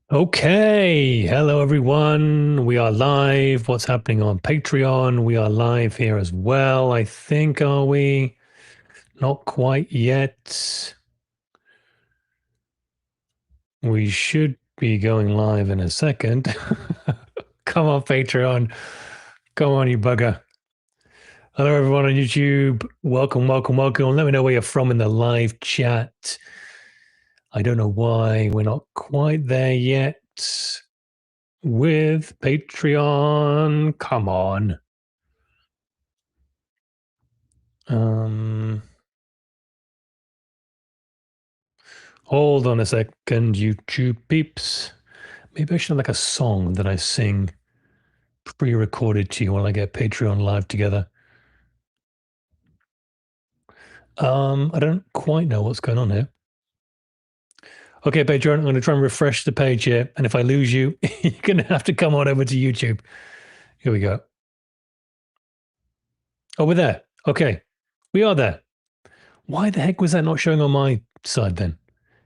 Okay, hello everyone. We are live. What's happening on Patreon? We are live here as well, I think, are we? Not quite yet. We should be going live in a second. Come on, Patreon. Come on, you bugger. Hello everyone on YouTube. Welcome, welcome, welcome. Let me know where you're from in the live chat. I don't know why we're not quite there yet with Patreon. Come on. Um, Hold on a second, YouTube peeps. Maybe I should have like a song that I sing pre-recorded to you when I get Patreon live together. I don't quite know what's going on here. Okay, Patreon, I'm going to try and refresh the page here. And if I lose you, you're going to have to come on over to YouTube. Here we go. Oh, we're there. Okay, we are there. Why the heck was that not showing on my side then?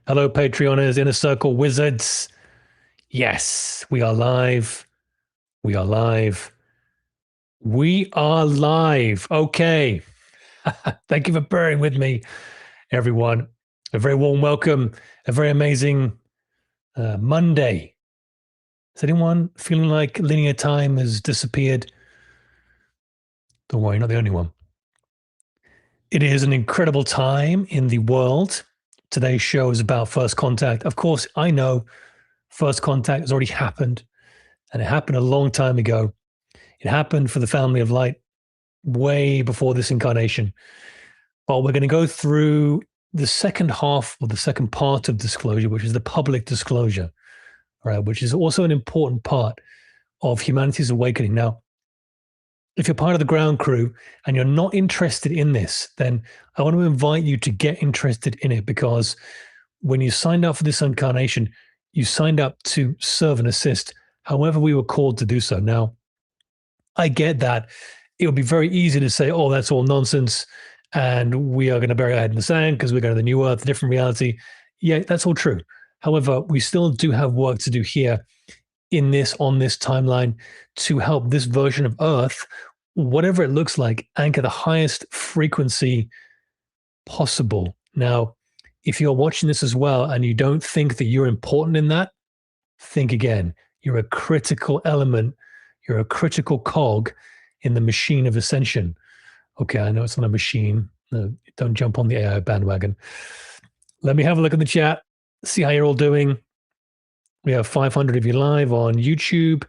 Hello, Patreoners, Inner Circle Wizards. Yes, we are live. We are live. We are live. Okay. Thank you for bearing with me, everyone. A very warm welcome, a very amazing Monday. Is anyone feeling like linear time has disappeared? Don't worry, not the only one. It is an incredible time in the world. Today's show is about first contact. Of course, I know first contact has already happened, and it happened a long time ago. It happened for the family of light way before this incarnation. But we're going to go through the second half or the second part of disclosure, which is the public disclosure, right? Which is also an important part of humanity's awakening. Now, if you're part of the ground crew and you're not interested in this, then I want to invite you to get interested in it, because when you signed up for this incarnation, you signed up to serve and assist however we were called to do so. Now, I get that it would be very easy to say, oh, that's all nonsense, and we are going to bury our head in the sand because we're going to the new earth, a different reality. Yeah, that's all true. However, we still do have work to do here on this timeline to help this version of Earth, whatever it looks like, anchor the highest frequency possible. Now, if you're watching this as well and you don't think that you're important in that, think again. You're a critical element. You're a critical cog in the machine of ascension. Okay, I know it's not a machine. No, don't jump on the AI bandwagon. Let me have a look in the chat, see how you're all doing. We have 500 of you live on YouTube,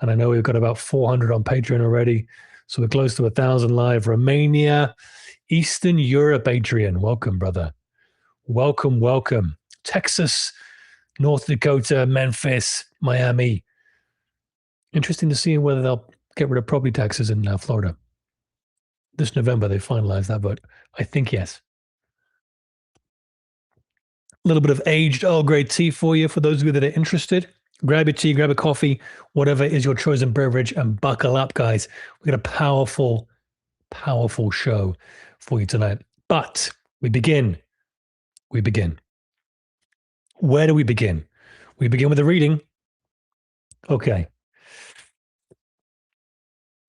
and I know we've got about 400 on Patreon already. So we're close to 1,000 live. Romania, Eastern Europe, Adrian. Welcome, brother. Welcome, welcome. Texas, North Dakota, Memphis, Miami. Interesting to see whether they'll get rid of property taxes in Florida. This November, they finalize that vote. I think yes. A little bit of aged Earl Grey tea for you, for those of you that are interested. Grab a tea, grab a coffee, whatever is your chosen beverage, and buckle up, guys. We've got a powerful, powerful show for you tonight. But we begin. We begin. Where do we begin? We begin with a reading. Okay.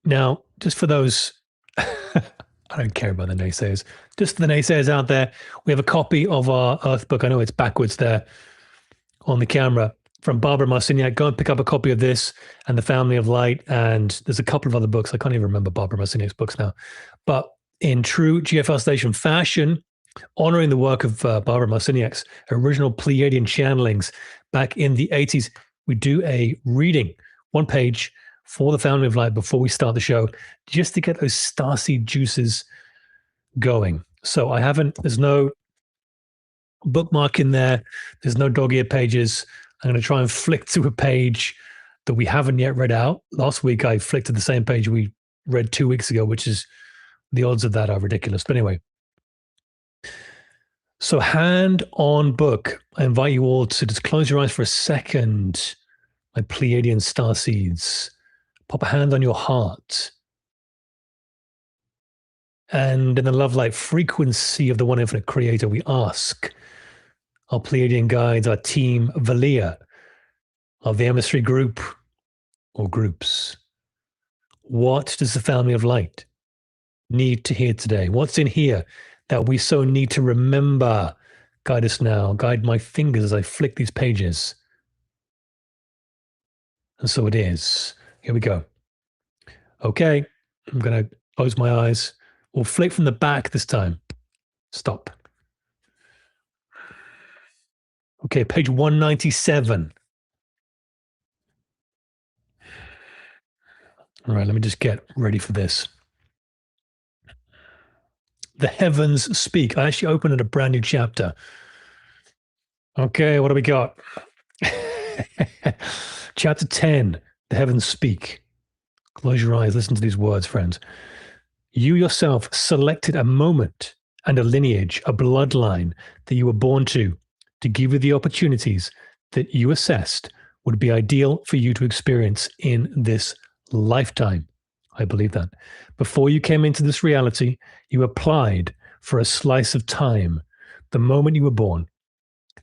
Now, just for those, I don't care about the naysayers. Just for the naysayers out there, we have a copy of our Earth book. I know it's backwards there on the camera, from Barbara Marciniak. Go and pick up a copy of this and The Family of Light. And there's a couple of other books. I can't even remember Barbara Marciniak's books now. But in true GFL Station fashion, honoring the work of Barbara Marciniak's original Pleiadian channelings back in the 80s, we do a reading, one page, for The Family of Light before we start the show, just to get those starseed juices going. So there's no bookmark in there. There's no dog-eared pages. I'm going to try and flick to a page that we haven't yet read out. Last week, I flicked to the same page we read 2 weeks ago, which is, the odds of that are ridiculous. But anyway, so hand on book. I invite you all to just close your eyes for a second, my Pleiadian starseeds. Pop a hand on your heart. And in the love light frequency of the one infinite creator, we ask our Pleiadian guides, our team, Valia, of the emissary group or groups. What does the family of light need to hear today? What's in here that we so need to remember? Guide us now. Guide my fingers as I flick these pages. And so it is. Here we go. Okay, I'm going to close my eyes. We'll flick from the back this time. Stop. Okay, page 197. All right, let me just get ready for this. The heavens speak. I actually opened at a brand new chapter. Okay, what do we got? Chapter 10. The heavens speak. Close your eyes. Listen to these words, friends. You yourself selected a moment and a lineage, a bloodline that you were born to give you the opportunities that you assessed would be ideal for you to experience in this lifetime. I believe that. Before you came into this reality, you applied for a slice of time, the moment you were born.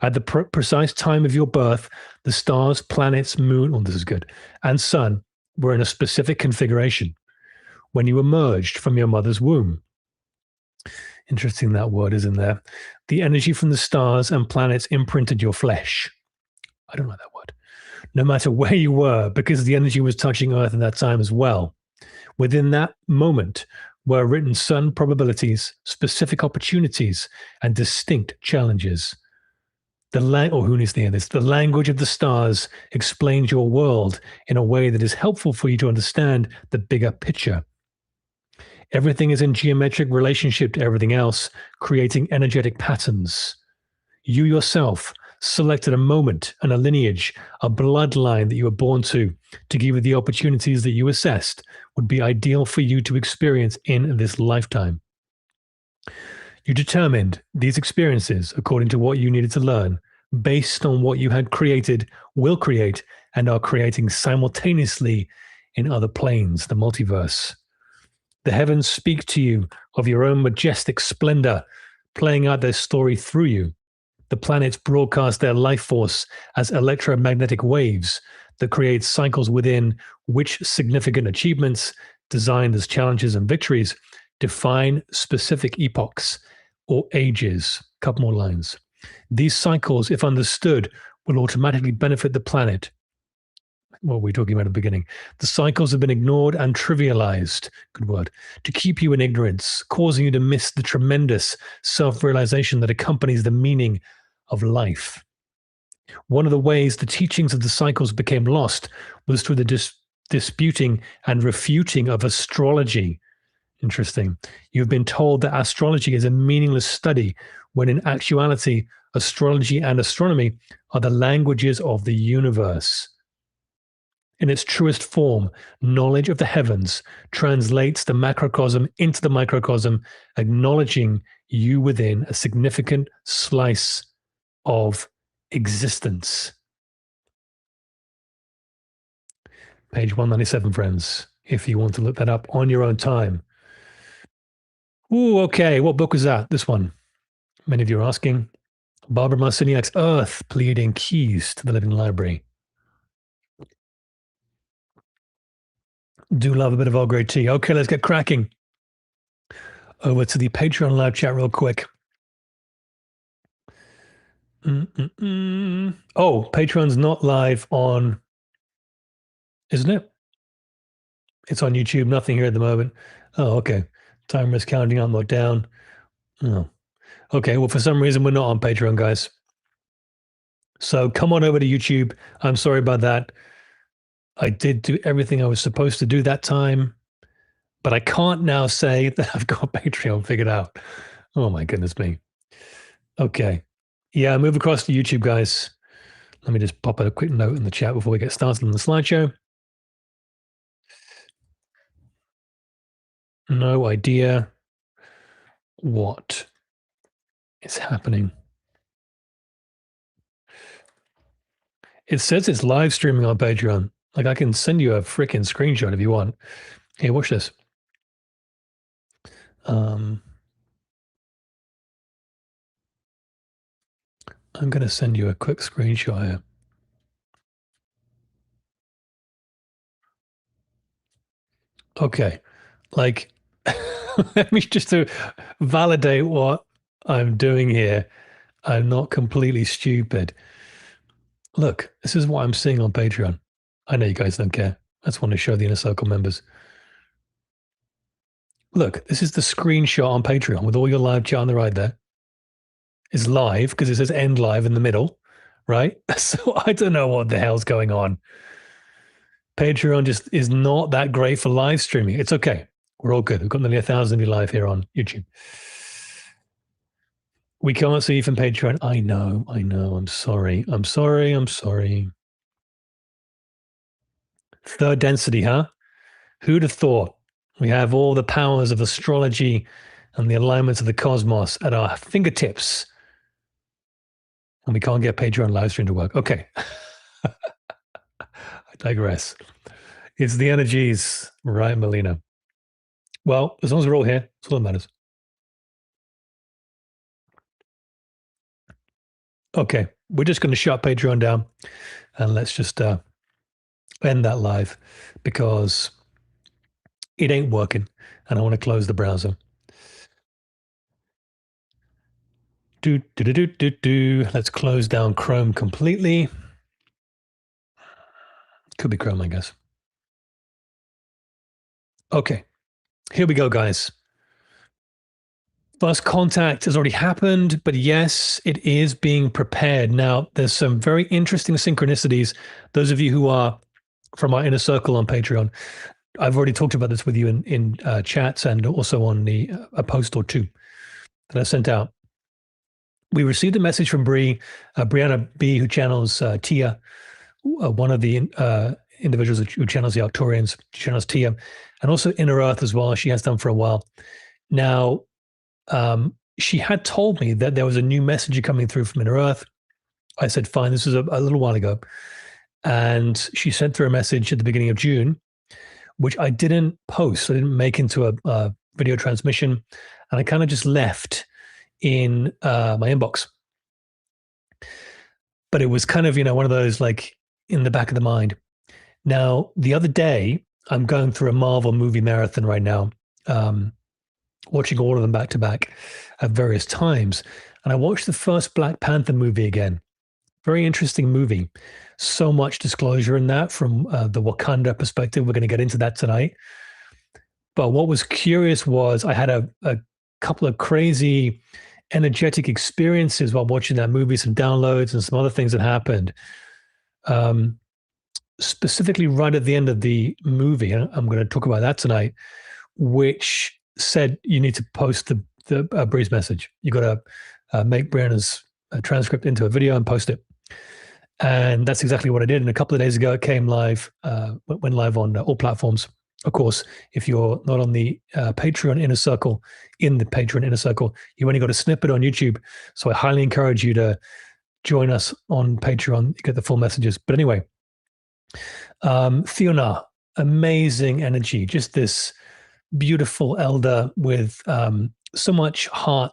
At the precise time of your birth, the stars, planets, moon, oh, this is good, and sun were in a specific configuration when you emerged from your mother's womb. Interesting that word is in there. The energy from the stars and planets imprinted your flesh. I don't know that word. No matter where you were, because the energy was touching Earth at that time as well. Within that moment were written certain probabilities, specific opportunities, and distinct challenges. Who needs to hear this? The language of the stars explains your world in a way that is helpful for you to understand the bigger picture. Everything is in geometric relationship to everything else, creating energetic patterns. You yourself selected a moment and a lineage, a bloodline that you were born to give you the opportunities that you assessed would be ideal for you to experience in this lifetime. You determined these experiences according to what you needed to learn, based on what you had created, will create, and are creating simultaneously in other planes, the multiverse. The heavens speak to you of your own majestic splendor, playing out their story through you. The planets broadcast their life force as electromagnetic waves that create cycles within which significant achievements, designed as challenges and victories, define specific epochs or ages. Couple more lines. These cycles, if understood, will automatically benefit the planet. What were we talking about at the beginning? The cycles have been ignored and trivialized, good word, to keep you in ignorance, causing you to miss the tremendous self-realization that accompanies the meaning of life. One of the ways the teachings of the cycles became lost was through the disputing and refuting of astrology. Interesting. You've been told that astrology is a meaningless study, when in actuality, astrology and astronomy are the languages of the universe. In its truest form, knowledge of the heavens translates the macrocosm into the microcosm, acknowledging you within a significant slice of existence. Page 197, friends, if you want to look that up on your own time. Ooh, okay. What book was that? This one. Many of you are asking. Barbara Marciniak's Earth, Pleading Keys to the Living Library. Do love a bit of Earl Grey tea. Okay, let's get cracking. Over to the Patreon live chat real quick. Oh, Patreon's not live on, isn't it? It's on YouTube. Nothing here at the moment. Oh, okay. Timer is counting up or down. Oh, okay. Well, for some reason, we're not on Patreon, guys. So come on over to YouTube. I'm sorry about that. I did do everything I was supposed to do that time, but I can't now say that I've got Patreon figured out. Oh my goodness me. Okay. Yeah, move across to YouTube, guys. Let me just pop a quick note in the chat before we get started on the slideshow. No idea what is happening. It says it's live streaming on Patreon. Like, I can send you a freaking screenshot if you want. Here, watch this. I'm going to send you a quick screenshot here. Okay. Like, let me just to validate what I'm doing here. I'm not completely stupid. Look, this is what I'm seeing on Patreon. I know you guys don't care. I just want to show the Inner Circle members. Look, this is the screenshot on Patreon with all your live chat on the right there. It's live because it says end live in the middle, right? So I don't know what the hell's going on. Patreon just is not that great for live streaming. It's okay. We're all good. We've got nearly 1,000 of you live here on YouTube. We can't see you from Patreon. I know. I'm sorry. I'm sorry. Third density, huh? Who'd have thought? We have all the powers of astrology and the alignments of the cosmos at our fingertips. And we can't get Patreon live stream to work. Okay. I digress. It's the energies, right, Melina? Well, as long as we're all here, that's all that matters. Okay. We're just going to shut Patreon down and let's just end that live because it ain't working. And I want to close the browser. Let's close down Chrome completely. Could be Chrome, I guess. Okay, here we go, guys. First contact has already happened, but yes, it is being prepared. Now, there's some very interesting synchronicities. Those of you who are from our inner circle on Patreon, I've already talked about this with you in chats and also on a post or two that I sent out. We received a message from Brianna B, who channels Tia, one of the individuals who channels the Arcturians, channels Tia, and also Inner Earth as well. She has done for a while. Now, she had told me that there was a new messenger coming through from Inner Earth. I said, fine, this was a little while ago. And she sent through a message at the beginning of June, which I didn't post. I didn't make into a video transmission. And I kind of just left in my inbox. But it was kind of, one of those like in the back of the mind. Now, the other day, I'm going through a Marvel movie marathon right now, watching all of them back to back at various times. And I watched the first Black Panther movie again. Very interesting movie. So much disclosure in that from the Wakanda perspective. We're going to get into that tonight. But what was curious was I had a couple of crazy energetic experiences while watching that movie, some downloads and some other things that happened. Specifically right at the end of the movie, and I'm going to talk about that tonight, which said you need to post the Breeze message. You got to make Brianna's transcript into a video and post it. And that's exactly what I did. And a couple of days ago, it came live, went live on all platforms. Of course, if you're not on the Patreon Inner Circle, in the Patreon Inner Circle, you only got a snippet on YouTube. So I highly encourage you to join us on Patreon. You get the full messages. But anyway, Fiona, amazing energy. Just this beautiful elder with so much heart,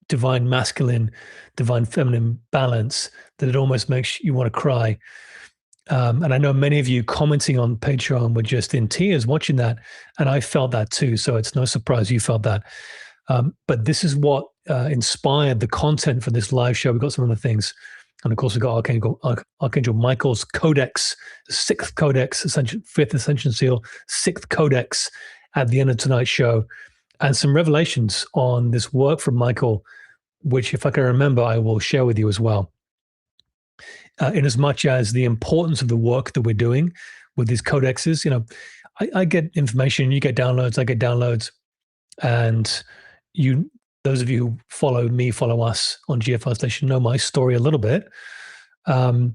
divine masculine, divine feminine balance that it almost makes you want to cry. And I know many of you commenting on Patreon were just in tears watching that. And I felt that too. So it's no surprise you felt that. But this is what inspired the content for this live show. We've got some other things. And of course, we've got Archangel Michael's Codex, sixth Codex, fifth Ascension Seal, sixth Codex at the end of tonight's show. And some revelations on this work from Michael, which, if I can remember, I will share with you as well. In as much as the importance of the work that we're doing with these codexes, I get information, you get downloads, I get downloads, and those of you who follow us on GFL Station know my story a little bit. You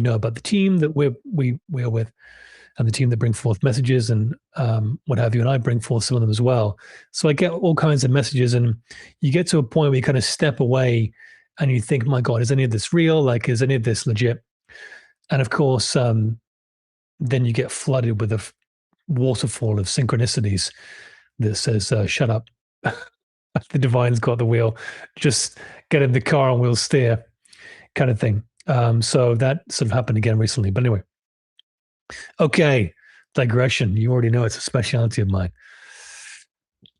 know about the team that we are with, and the team that bring forth messages and what have you, and I bring forth some of them as well. So I get all kinds of messages, and you get to a point where you kind of step away and you think, my God, is any of this real? Like, is any of this legit? And of course, then you get flooded with a waterfall of synchronicities that says, shut up. The divine's got the wheel. Just get in the car and we'll steer, kind of thing. So that sort of happened again recently. But anyway, okay, digression. You already know it's a specialty of mine.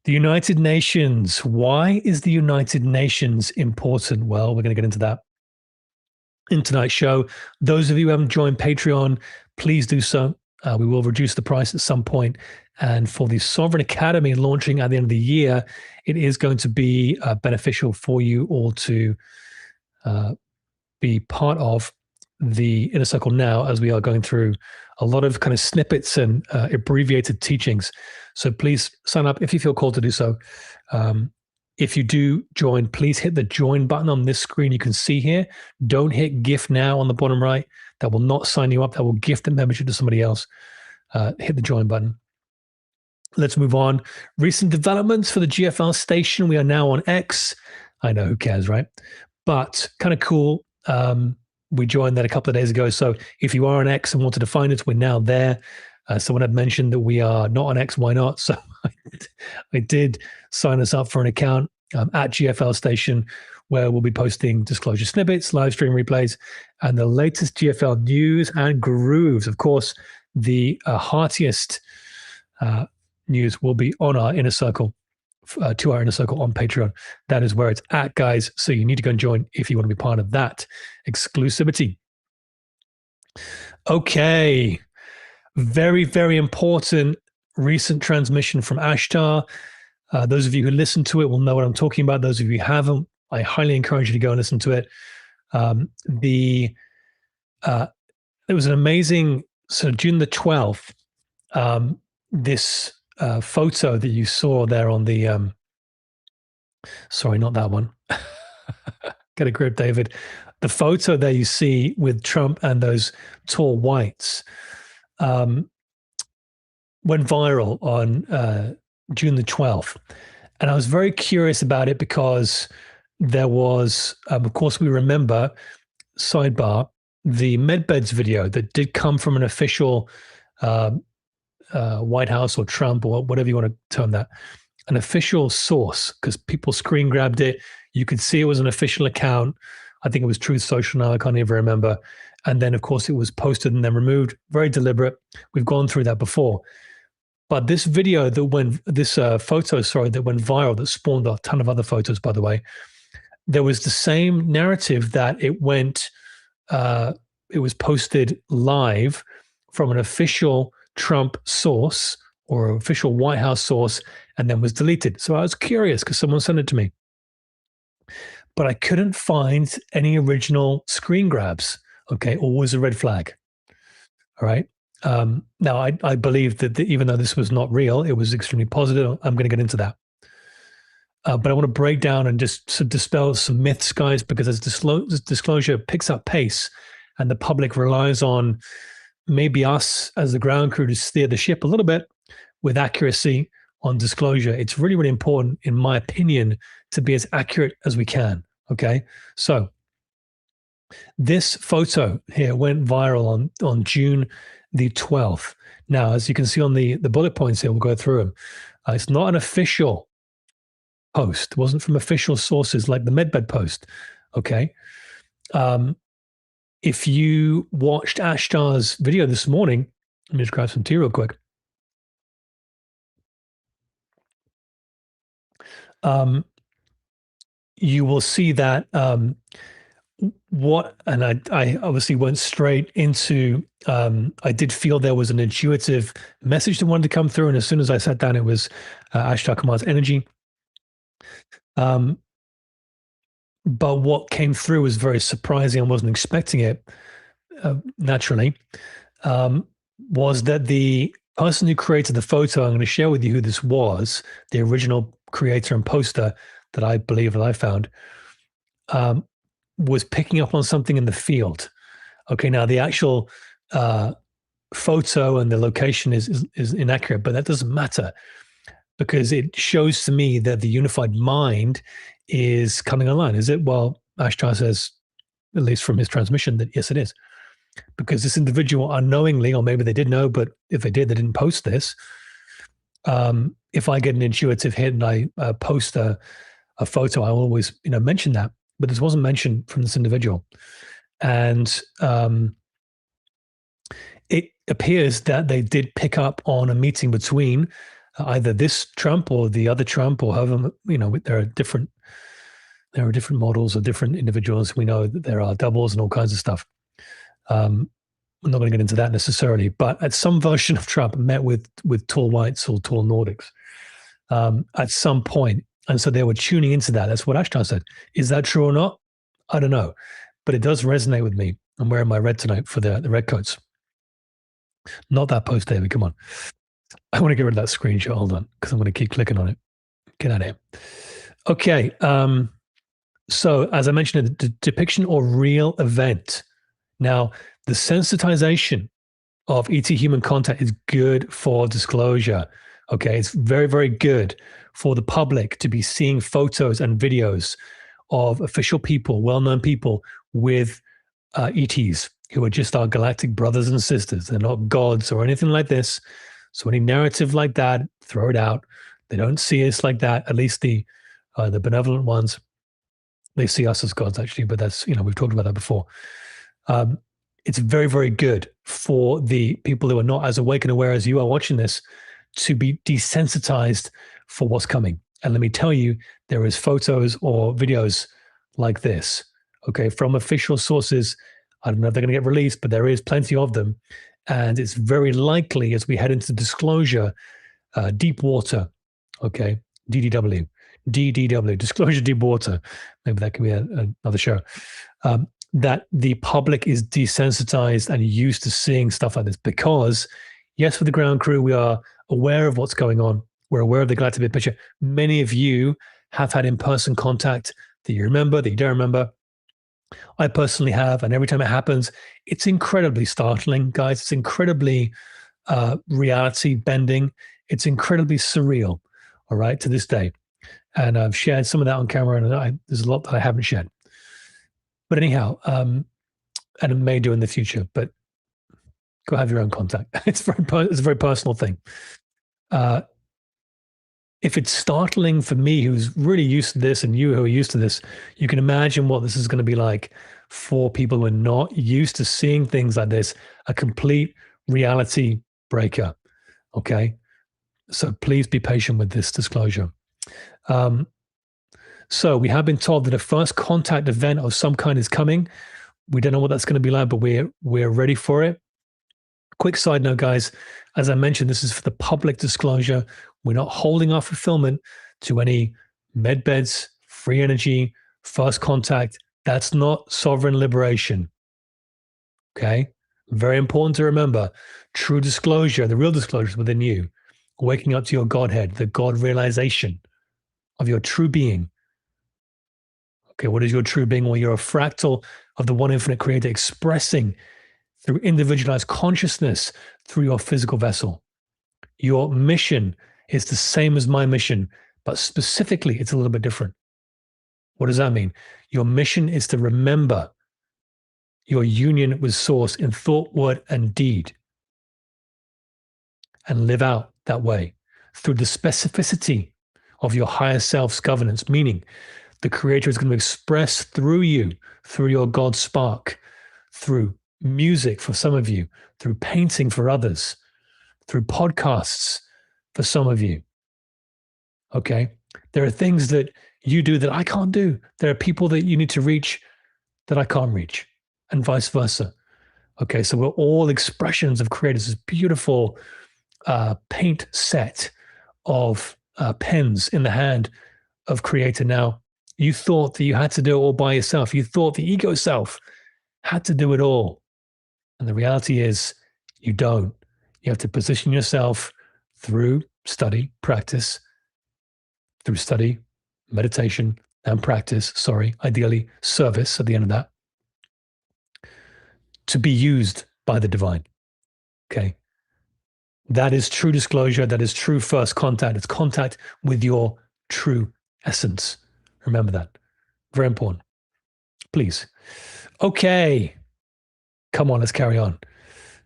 The United Nations. Why is the United Nations important? Well, we're going to get into that in tonight's show. Those of you who haven't joined Patreon, please do so. We will reduce the price at some point. And for the Sovereign Academy launching at the end of the year, it is going to be beneficial for you all to be part of the Inner Circle now, as we are going through a lot of kind of snippets and abbreviated teachings. So please sign up if you feel called to do so. If you do join, please hit the join button on this screen you can see here. Don't hit gift now on the bottom right. That will not sign you up. That will gift the membership to somebody else. Hit the join button. Let's move on. Recent developments for the GFL Station. We are now on X. I know, who cares, right? But kind of cool. We joined that a couple of days ago. So if you are on X and wanted to find us, we're now there. Someone had mentioned that we are not on X. Why not? So I did sign us up for an account at GFL Station, where we'll be posting disclosure snippets, live stream replays, and the latest GFL news and grooves. Of course, the heartiest news will be on our Inner Circle, to our Inner Circle on Patreon. That is where it's at, guys. So you need to go and join if you want to be part of that exclusivity. Okay. Very, very important recent transmission from Ashtar. Those of you who listen to it will know what I'm talking about. Those of you who haven't, I highly encourage you to go and listen to it. It was an amazing, so June the 12th, this photo that you saw there on the, sorry, not that one. Get a grip, David. The photo there you see with Trump and those tall whites went viral on June the 12th. And I was very curious about it because there was, of course, we remember, sidebar, the MedBeds video that did come from an official White House or Trump or whatever you want to term that, an official source, because people screen grabbed it. You could see it was an official account. I think it was Truth Social now. I can't even remember. And then, of course, it was posted and then removed. Very deliberate. We've gone through that before. But this video that went, this photo, sorry, that went viral, that spawned a ton of other photos, by the way, there was the same narrative that it went, it was posted live from an official Trump source or official White House source and then was deleted. So I was curious because someone sent it to me. But I couldn't find any original screen grabs. Okay, always a red flag. All right. Now, I believe that even though this was not real, it was extremely positive. I'm going to get into that. But I want to break down and just dispel some myths, guys, because as disclosure picks up pace and the public relies on maybe us as the ground crew to steer the ship a little bit with accuracy on disclosure, it's really, really important, in my opinion, to be as accurate as we can. Okay. So this photo here went viral on June the 12th. Now, as you can see on the bullet points here, we'll go through them. It's not an official post. It wasn't from official sources like the MedBed post. Okay. If you watched Ashtar's video this morning, let me just grab some tea real quick. You will see that and I obviously went straight into, I did feel there was an intuitive message that wanted to come through. And as soon as I sat down, it was Ashtar Kamar's energy. But what came through was very surprising. I wasn't expecting it, naturally, was that the person who created the photo, I'm going to share with you who this was, the original creator and poster that I believe that I found, was picking up on something in the field. Okay, now the actual photo and the location is inaccurate, but that doesn't matter because it shows to me that the unified mind is coming online. Is it? Well, Ashtar says, at least from his transmission, that yes, it is. Because this individual unknowingly, or maybe they did know, but if they did, they didn't post this. If I get an intuitive hit and I post a photo, I always mention that. But this wasn't mentioned from this individual. And appears that they did pick up on a meeting between either this Trump or the other Trump, or however, there are different models of different individuals. We know that there are doubles and all kinds of stuff. I'm not going to get into that necessarily, but at some version of Trump met with tall whites or tall Nordics at some point. And so they were tuning into that. That's what Ashton said. Is that true or not? I don't know, but it does resonate with me. I'm wearing my red tonight for the red coats. Not that post, David. Come on. I want to get rid of that screenshot. Hold on, because I'm going to keep clicking on it. Get out of here. Okay. So as I mentioned, the depiction or real event. Now, the sensitization of ET human contact is good for disclosure. Okay. It's very, very good for the public to be seeing photos and videos of official people, well-known people with ETs who are just our galactic brothers and sisters. They're not gods or anything like this. So any narrative like that, throw it out. They don't see us like that. At least the benevolent ones, they see us as gods, actually. But that's, we've talked about that before. It's very, very good for the people who are not as awake and aware as you are watching this to be desensitized for what's coming. And let me tell you, there is photos or videos like this, okay, from official sources. I don't know if they're going to get released, but there is plenty of them. And it's very likely as we head into disclosure, deep water, okay, DDW, disclosure deep water. Maybe that could be another show. That the public is desensitized and used to seeing stuff like this because, yes, for the ground crew, we are aware of what's going on. We're aware of the galactic big picture. Many of you have had in-person contact that you remember, that you don't remember. I personally have, and every time it happens, it's incredibly startling, guys. It's incredibly reality bending. It's incredibly surreal, all right, to this day. And I've shared some of that on camera, and there's a lot that I haven't shared. But anyhow, and I may do in the future, but go have your own contact. It's a very personal thing. If it's startling for me, who's really used to this, and you who are used to this, you can imagine what this is going to be like for people who are not used to seeing things like this, a complete reality breaker. Okay. So please be patient with this disclosure. So we have been told that a first contact event of some kind is coming. We don't know what that's going to be like, but we're ready for it. Quick side note, guys, as I mentioned, this is for the public disclosure. We're not holding our fulfillment to any med beds, free energy, first contact. That's not sovereign liberation. Okay? Very important to remember. True disclosure, the real disclosure is within you. Waking up to your Godhead, the God realization of your true being. Okay, what is your true being? Well, you're a fractal of the one infinite creator expressing through individualized consciousness through your physical vessel. Your mission is the same as my mission, but specifically, it's a little bit different. What does that mean? Your mission is to remember your union with Source in thought, word, and deed, and live out that way through the specificity of your higher self's governance, meaning the Creator is going to express through you, through your God spark, through music for some of you, through painting for others, through podcasts for some of you. Okay? There are things that you do that I can't do. There are people that you need to reach that I can't reach, and vice versa. Okay, so we're all expressions of Creators, this beautiful paint set of pens in the hand of Creator. Now, you thought that you had to do it all by yourself. You thought the ego self had to do it all. And the reality is you don't. You have to position yourself through study, practice, through study, meditation, and practice, ideally service at the end of that, to be used by the divine. Okay. That is true disclosure. That is true first contact. It's contact with your true essence. Remember that. Very important. Please. Okay. Come on, let's carry on.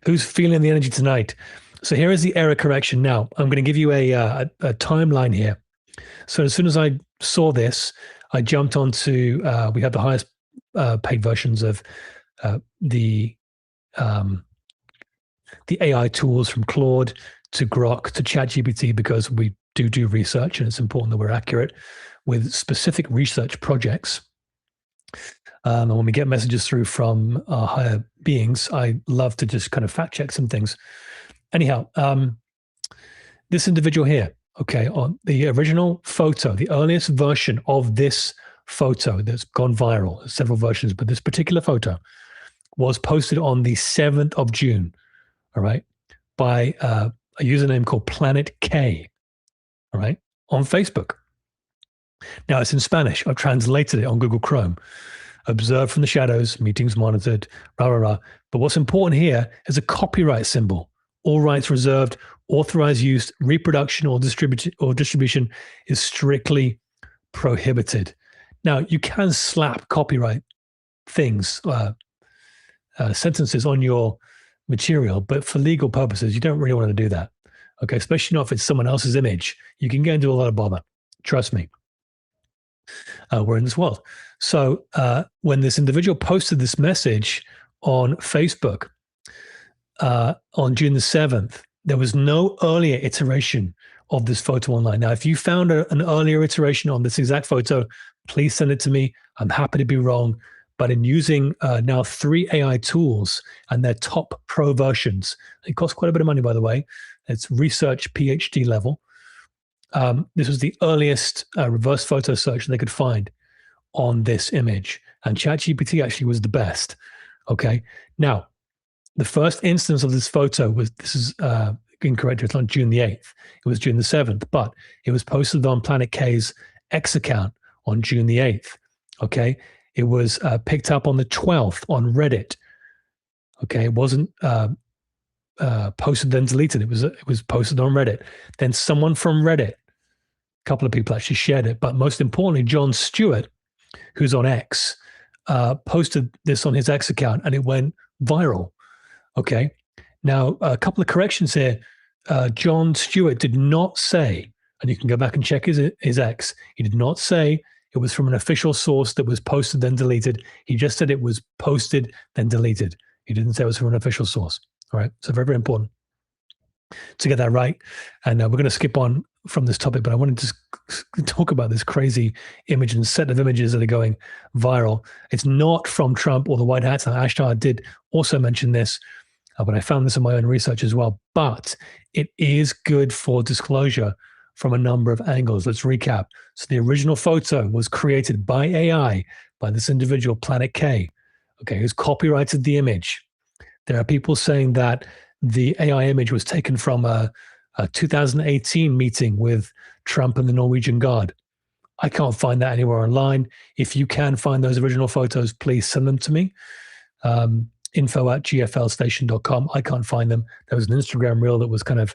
Who's feeling the energy tonight? So here is the error correction. Now, I'm going to give you a timeline here. So as soon as I saw this, I jumped onto, we have the highest paid versions of the the AI tools from Claude to Grok to ChatGPT because we do research and it's important that we're accurate with specific research projects. And when we get messages through from our higher beings, I love to just kind of fact check some things. Anyhow, this individual here, okay, on the original photo, the earliest version of this photo that's gone viral, there's several versions, but this particular photo was posted on the 7th of June, all right, by a username called Planet K, all right, on Facebook. Now it's in Spanish. I've translated it on Google Chrome. Observed from the shadows, meetings monitored, rah, rah, rah. But what's important here is a copyright symbol. All rights reserved, authorized use, reproduction or distribution is strictly prohibited. Now, you can slap copyright things, sentences on your material, but for legal purposes, you don't really want to do that. Okay, especially not if it's someone else's image. You can get into a lot of bother. Trust me. We're in this world. So when this individual posted this message on Facebook on June the 7th, there was no earlier iteration of this photo online. Now, if you found an earlier iteration on this exact photo, please send it to me. I'm happy to be wrong. But in using now 3 AI tools and their top pro versions, it costs quite a bit of money, by the way. It's research PhD level. This was the earliest reverse photo search they could find on this image. And ChatGPT actually was the best. Okay. Now, the first instance of this photo was, this is incorrect, it's not June the 8th. It was June the 7th, but it was posted on Planet K's X account on June the 8th. Okay. It was picked up on the 12th on Reddit. Okay. It wasn't posted then deleted. It was posted on Reddit. Then someone from Reddit, a couple of people actually shared it, but most importantly, Jon Stewart, who's on X, posted this on his X account and it went viral. Okay. Now, a couple of corrections here. Jon Stewart did not say, and you can go back and check his X, he did not say it was from an official source that was posted then deleted. He just said it was posted then deleted. He didn't say it was from an official source. All right. So very, very important to get that right. And we're going to skip on from this topic, but I wanted to talk about this crazy image and set of images that are going viral. It's not from Trump or the White Hats. Now, Ashtar did also mention this, but I found this in my own research as well. But it is good for disclosure from a number of angles. Let's recap. So the original photo was created by AI, by this individual, Planet K, okay, who's copyrighted the image. There are people saying that the AI image was taken from a 2018 meeting with Trump and the Norwegian Guard. I can't find that anywhere online. If you can find those original photos, please send them to me. info@gflstation.com. I can't find them. There was an Instagram reel that was kind of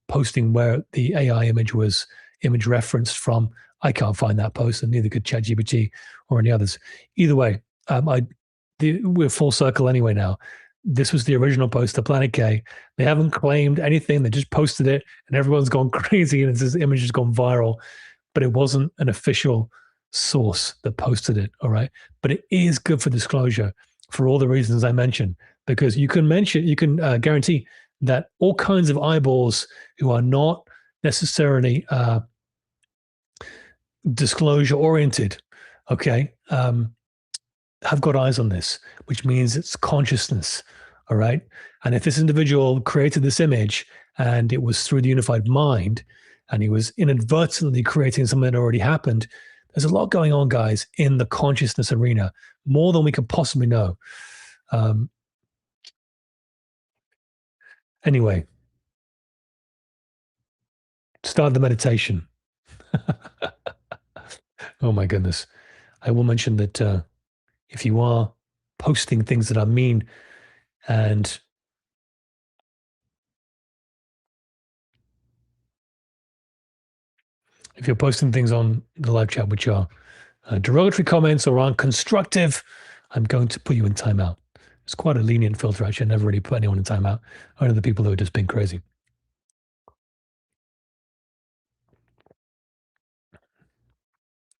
posting where the AI image was image referenced from. I can't find that post, and neither could ChatGPT or any others. Either way, we're full circle anyway now. This was the original post to Planet K. They haven't claimed anything. They just posted it, and everyone's gone crazy, and this image has gone viral. But it wasn't an official source that posted it, all right? But it is good for disclosure for all the reasons I mentioned, because you can guarantee that all kinds of eyeballs who are not necessarily disclosure oriented, okay, have got eyes on this, which means it's consciousness, all right? And if this individual created this image and it was through the unified mind and he was inadvertently creating something that already happened, there's a lot going on, guys, in the consciousness arena, more than we could possibly know. Anyway, start the meditation. Oh my goodness. I will mention that if you are posting things that are mean and if you're posting things on the live chat which are derogatory comments or aren't constructive, I'm going to put you in timeout. It's quite a lenient filter, actually. I never really put anyone in timeout. Only the people who are just being crazy.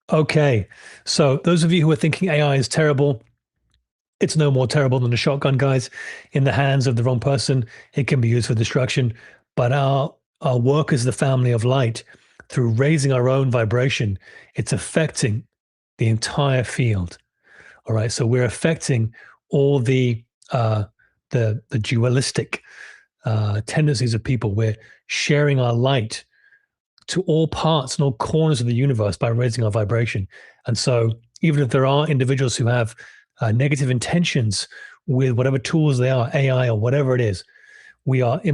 Okay. So those of you who are thinking AI is terrible, It's no more terrible than a shotgun, guys. In the hands of the wrong person, it can be used for destruction. But our work as the family of light, through raising our own vibration, it's affecting the entire field. All right. So we're affecting all the dualistic tendencies of people. We're sharing our light to all parts and all corners of the universe by raising our vibration. And so, even if there are individuals who have negative intentions with whatever tools they are, AI or whatever it is, we are we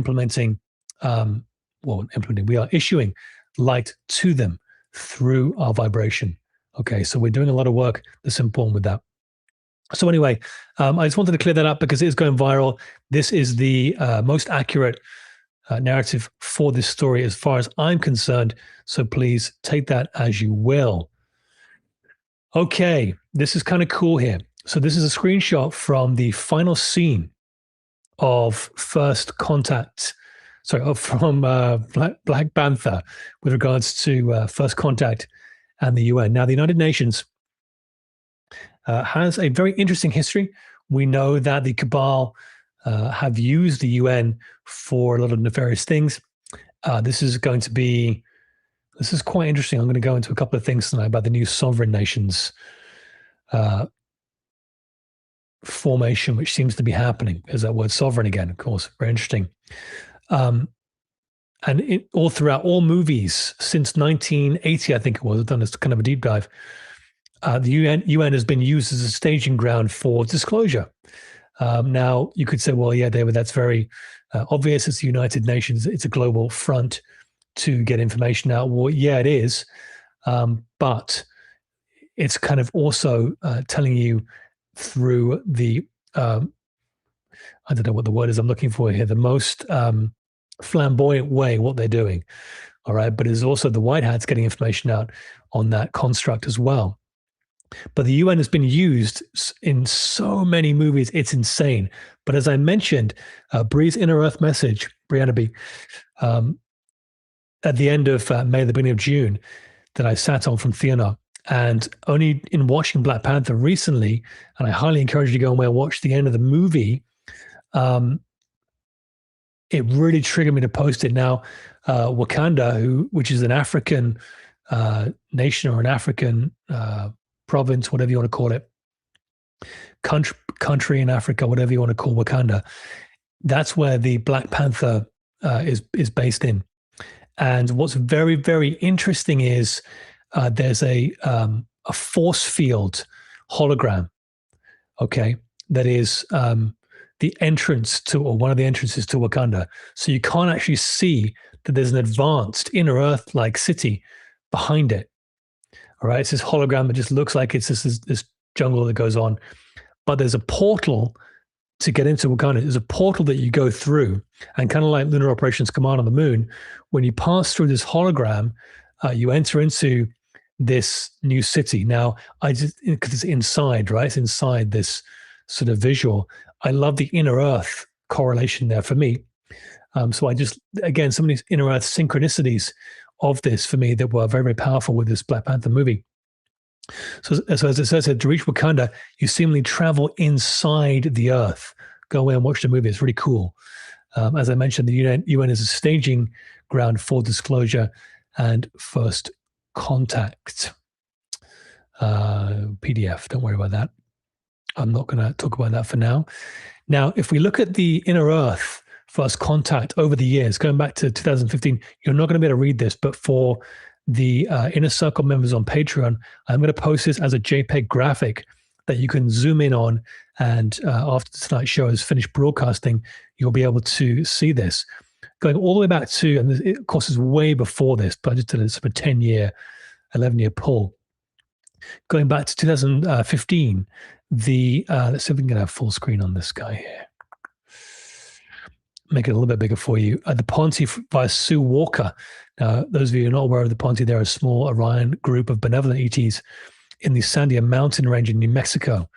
are issuing light to them through our vibration. Okay, so we're doing a lot of work that's important with that. So anyway, I just wanted to clear that up because it is going viral. This is the most accurate narrative for this story as far as I'm concerned. So please take that as you will. Okay, this is kind of cool here. So this is a screenshot from the final scene of First Contact. Sorry, from Black Panther with regards to First Contact and the UN. Now, the United Nations has a very interesting history. We know that the cabal have used the UN for a lot of nefarious things. This is quite interesting. I'm going to go into a couple of things tonight about the new sovereign nations formation, which seems to be happening. There's that word sovereign again, of course. Very interesting. And all throughout all movies since 1980, I think it was, I've done this kind of a deep dive. The UN has been used as a staging ground for disclosure. Now, you could say, well, yeah, David, that's very obvious. It's the United Nations. It's a global front to get information out. Well, yeah, it is. But it's kind of also telling you through the, I don't know what the word is I'm looking for here, the most flamboyant way what they're doing. All right. But it's also the white hats getting information out on that construct as well. But the UN has been used in so many movies, it's insane. But as I mentioned, Bree's Inner Earth message, Brianna B, at the end of May, the beginning of June, that I sat on from Theanar, and only in watching Black Panther recently, and I highly encourage you to go and watch the end of the movie, it really triggered me to post it. Now, Wakanda, which is an African nation or an African province, whatever you want to call it, country in Africa, whatever you want to call Wakanda, that's where the Black Panther is based in. And what's very, very interesting is there's a force field hologram, okay, that is the entrance to, or one of the entrances to Wakanda. So you can't actually see that there's an advanced inner Earth-like city behind it. All right, it's this hologram that just looks like it's this jungle that goes on. But there's a portal to get into Wakanda. There's a portal that you go through, and kind of like Lunar Operations Command on the moon, when you pass through this hologram, you enter into this new city. Now, because it's inside, right? It's inside this sort of visual. I love the inner Earth correlation there for me. So I just, again, some of these inner Earth synchronicities of this for me that were very, very powerful with this Black Panther movie. So as it says here, to reach Wakanda, you seemingly travel inside the Earth. Go away and watch the movie. It's really cool. As I mentioned, the UN is a staging ground for disclosure and first contact. PDF, don't worry about that. I'm not going to talk about that for now. Now, if we look at the inner Earth first contact over the years, going back to 2015, you're not going to be able to read this, but for the Inner Circle members on Patreon, I'm going to post this as a JPEG graphic that you can zoom in on. And after tonight's show is finished broadcasting, you'll be able to see this. Going all the way back to, and it, of course, is way before this, but I just did a sort of 10-year, 11-year pull. Going back to 2015, let's see if we can get a full screen on this guy here. Make it a little bit bigger for you. The Ponte by Sue Walker. Now, those of you who are not aware of the Ponte, they're a small Orion group of benevolent ETs in the Sandia mountain range in New Mexico.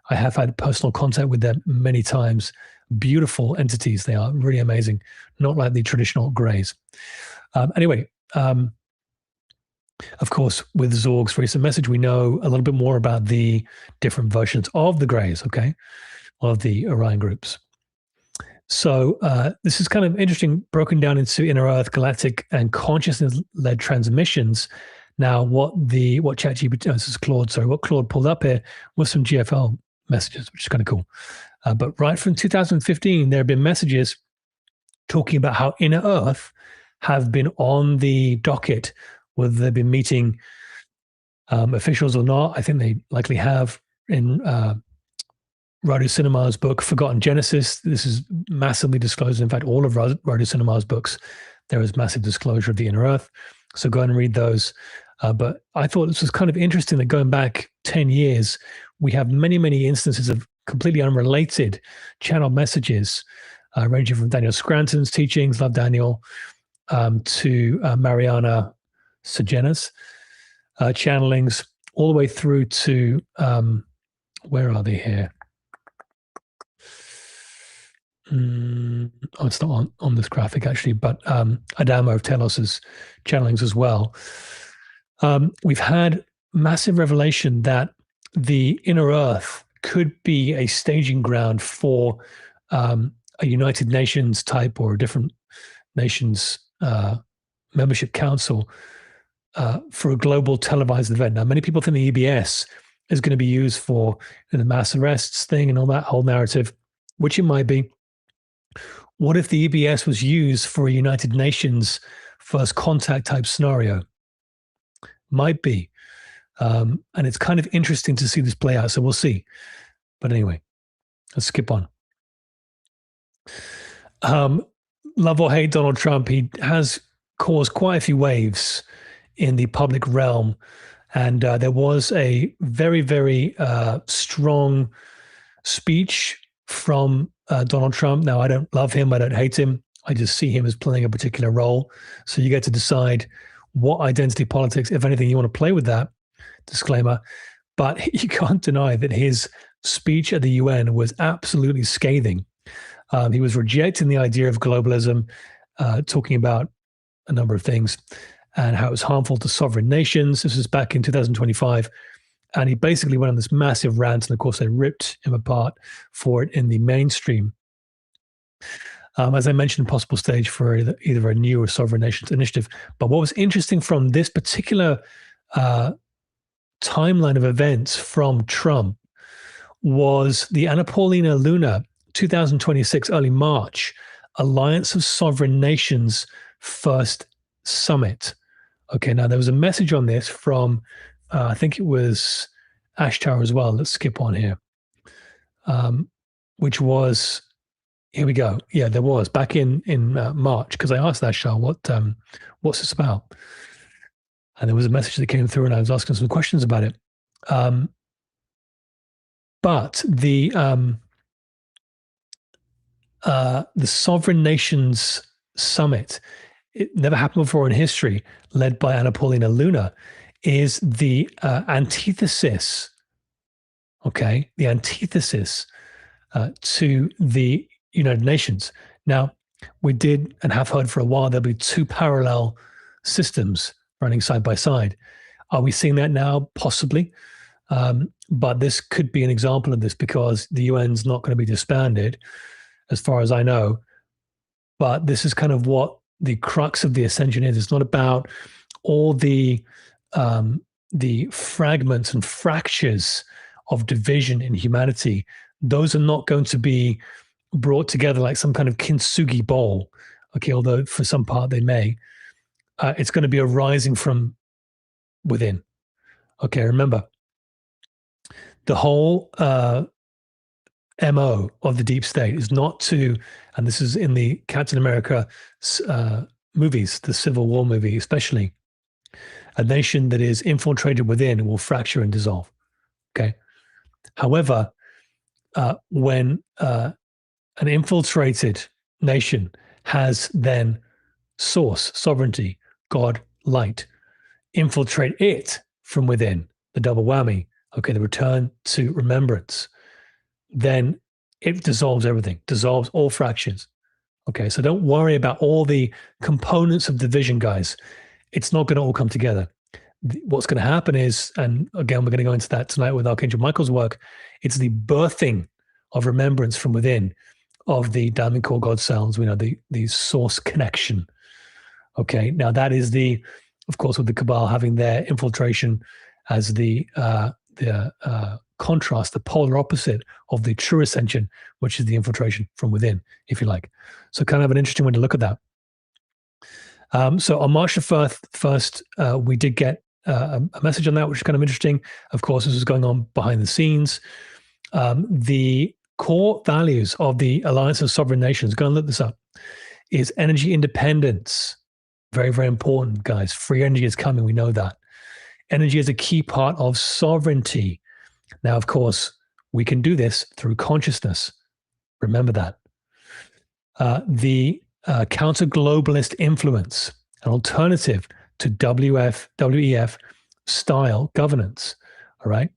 I have had personal contact with them many times. Beautiful entities. They are really amazing. Not like the traditional Greys. Anyway, Of course, with Zorg's recent message, we know a little bit more about the different versions of the Greys, okay, of the Orion groups. So this is kind of interesting, broken down into inner Earth, galactic, and consciousness-led transmissions. Now, what ChatGPT, this is Claude, sorry, what Claude pulled up here was some GFL messages, which is kind of cool. But right from 2015, there have been messages talking about how inner Earth have been on the docket, whether they've been meeting officials or not. I think they likely have in Radio Cinema's book, Forgotten Genesis. This is massively disclosed. In fact, all of Radio Cinema's books, there is massive disclosure of the inner Earth. So go ahead and read those. But I thought this was kind of interesting that going back 10 years, we have many, many instances of completely unrelated channel messages, ranging from Daniel Scranton's teachings, love Daniel, to Mariana Sejena's channelings, all the way through to, where are they here? Oh, it's not on this graphic actually, but Adamo of Telos's channelings as well. We've had massive revelation that the inner Earth could be a staging ground for a United Nations type or a different nations membership council for a global televised event. Now, many people think the EBS is going to be used for the mass arrests thing and all that whole narrative, which it might be. What if the EBS was used for a United Nations first contact type scenario? Might be. And it's kind of interesting to see this play out. So we'll see. But anyway, let's skip on. Love or hate Donald Trump, he has caused quite a few waves in the public realm. And there was a very, very strong speech from Donald Trump. Now, I don't love him. I don't hate him. I just see him as playing a particular role. So you get to decide what identity politics, if anything, you want to play with that. Disclaimer. But you can't deny that his speech at the UN was absolutely scathing. He was rejecting the idea of globalism, talking about a number of things and how it was harmful to sovereign nations. This was back in 2025. And he basically went on this massive rant. And of course, they ripped him apart for it in the mainstream. As I mentioned, possible stage for either a new or sovereign nations initiative. But what was interesting from this particular timeline of events from Trump was the Anna Paulina Luna 2026, early March, Alliance of Sovereign Nations First Summit. Okay, now there was a message on this from, I think it was Ashtar as well. Let's skip on here. Which was, here we go. Yeah, there was back in March, because I asked Ashtar, what's this about? And there was a message that came through and I was asking some questions about it. But the Sovereign Nations Summit, it never happened before in history, led by Anna Paulina Luna, is the antithesis, okay, the antithesis to the United Nations. Now, we did and have heard for a while there'll be two parallel systems running side by side. Are we seeing that now? Possibly. But this could be an example of this because the UN's not going to be disbanded, as far as I know. But this is kind of what the crux of the ascension is. It's not about all the fragments and fractures of division in humanity. Those are not going to be brought together like some kind of kintsugi bowl. Okay, although for some part they may. It's going to be arising from within. Okay, remember, the whole MO of the deep state is not to, and this is in the Captain America movies, the Civil War movie especially, a nation that is infiltrated within will fracture and dissolve. Okay. However, when an infiltrated nation has then source, sovereignty, God, light, infiltrate it from within, the double whammy, okay, the return to remembrance, then it dissolves everything, dissolves all fractions. Okay, so don't worry about all the components of division, guys. It's not going to all come together. what's going to happen is, and again, we're going to go into that tonight with Archangel Michael's work, it's the birthing of remembrance from within of the diamond core God cells, the source connection. Okay, now that is of course, with the Cabal having their infiltration as the contrast, the polar opposite of the true ascension, which is the infiltration from within, if you like. So kind of an interesting way to look at that. So on March the 1st, we did get a message on that, which is kind of interesting. Of course, this was going on behind the scenes. The core values of the Alliance of Sovereign Nations, go and look this up, is energy independence. Very, very important, guys. Free energy is coming. We know that. Energy is a key part of sovereignty. Now, of course, we can do this through consciousness. Remember that. The counter-globalist influence, an alternative to WEF style governance. All right.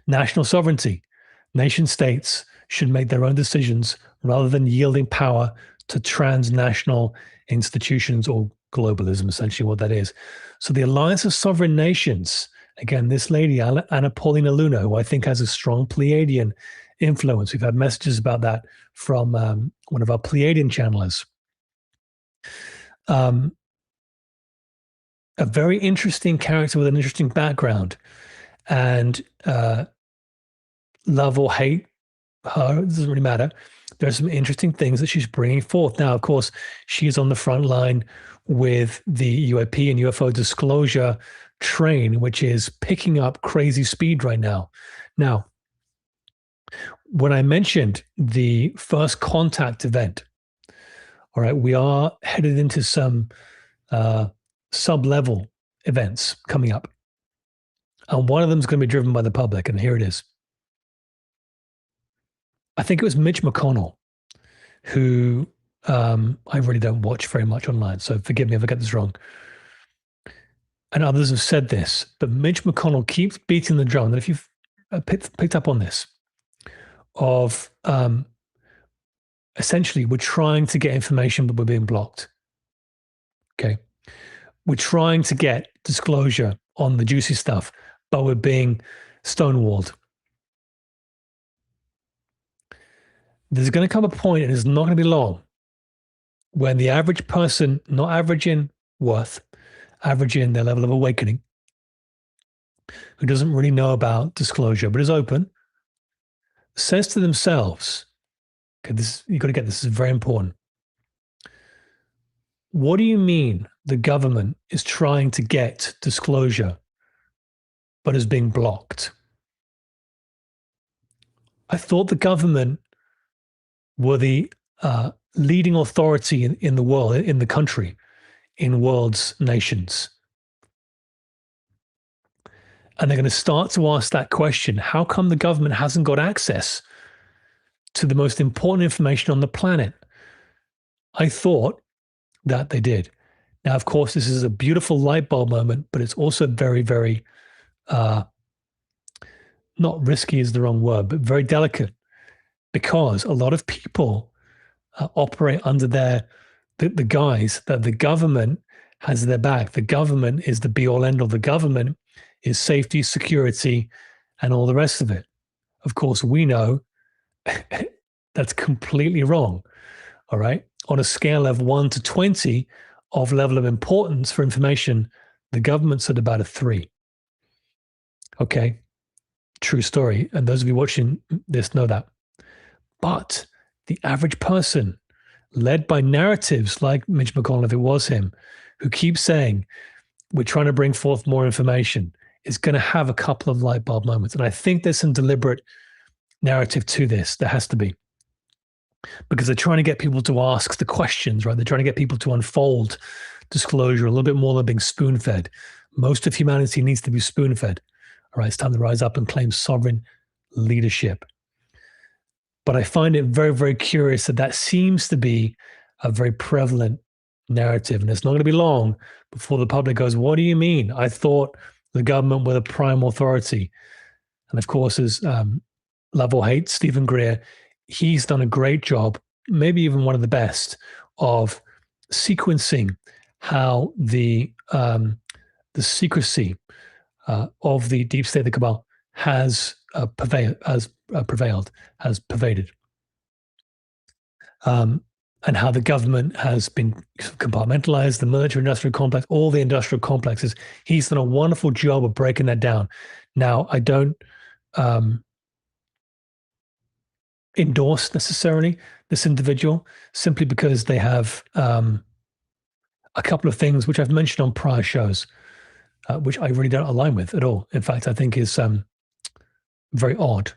National sovereignty. Nation states should make their own decisions rather than yielding power to transnational institutions, or globalism, essentially what that is. So the Alliance of Sovereign Nations, again, this lady, Anna Paulina Luna, who I think has a strong Pleiadian influence. We've had messages about that from one of our Pleiadian channelers. A very interesting character with an interesting background, and love or hate her, it doesn't really matter. There's some interesting things that she's bringing forth. Now, of course, she is on the front line with the UAP and UFO disclosure train, which is picking up crazy speed right now. Now, when I mentioned the first contact event, all right, we are headed into some sub-level events coming up. And one of them is going to be driven by the public, and here it is. I think it was Mitch McConnell, who I really don't watch very much online, so forgive me if I get this wrong. And others have said this, but Mitch McConnell keeps beating the drum. And if you've picked up on this, of essentially we're trying to get information, but we're being blocked. Okay. We're trying to get disclosure on the juicy stuff, but we're being stonewalled. There's going to come a point, and it's not going to be long, when the average person, not average in worth, average in their level of awakening, who doesn't really know about disclosure but is open, says to themselves, okay, you've got to get this, is very important. What do you mean the government is trying to get disclosure but is being blocked? I thought the government were the leading authority in the world, in the country, in world's nations. And they're going to start to ask that question, how come the government hasn't got access to the most important information on the planet? I thought that they did. Now, of course, this is a beautiful light bulb moment, but it's also very, very, not risky is the wrong word, but very delicate, because a lot of people operate under the guise that the government has their back. The government is the be-all, end-all. The government is safety, security, and all the rest of it. Of course, we know that's completely wrong. All right. On a scale of 1 to 20 of level of importance for information, the government's at about a 3. Okay. True story. And those of you watching this know that. But the average person, led by narratives like Mitch McConnell, if it was him, who keeps saying, we're trying to bring forth more information, is going to have a couple of light bulb moments. And I think there's some deliberate narrative to this. There has to be. Because they're trying to get people to ask the questions, right? They're trying to get people to unfold disclosure a little bit more than being spoon-fed. Most of humanity needs to be spoon-fed. All right, it's time to rise up and claim sovereign leadership. But I find it very, very curious that seems to be a very prevalent narrative. And it's not going to be long before the public goes, what do you mean? I thought the government were the prime authority. And of course, as love or hate Stephen Greer, he's done a great job, maybe even one of the best, of sequencing how the the secrecy of the deep state, the cabal, has prevailed, has pervaded, and how the government has been compartmentalized, the military-industrial complex, all the industrial complexes. He's done a wonderful job of breaking that down. Now, I don't endorse necessarily this individual simply because they have a couple of things which I've mentioned on prior shows, which I really don't align with at all. In fact, I think is very odd.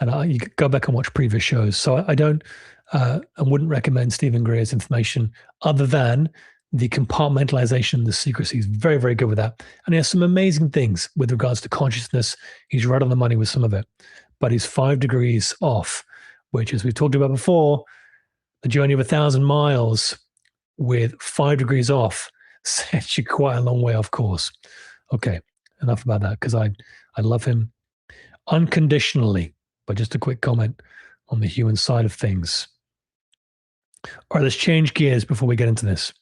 And you could go back and watch previous shows. So I don't and wouldn't recommend Stephen Greer's information other than the compartmentalization, the secrecy. He's very, very good with that. And he has some amazing things with regards to consciousness. He's right on the money with some of it. But he's 5 degrees off, which, as we've talked about before, the journey of 1,000 miles with 5 degrees off sets you quite a long way off course. Okay, enough about that, because I love him unconditionally. But just a quick comment on the human side of things. All right, let's change gears before we get into this.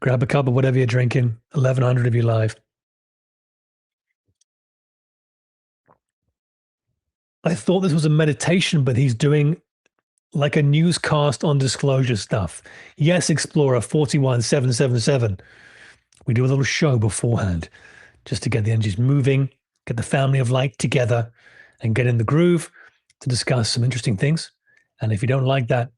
Grab a cup of whatever you're drinking, 1100 of you live. I thought this was a meditation, but he's doing like a newscast on disclosure stuff. Yes, Explorer 41777. We do a little show beforehand just to get the energies moving, get the family of light together, and get in the groove to discuss some interesting things. And if you don't like that,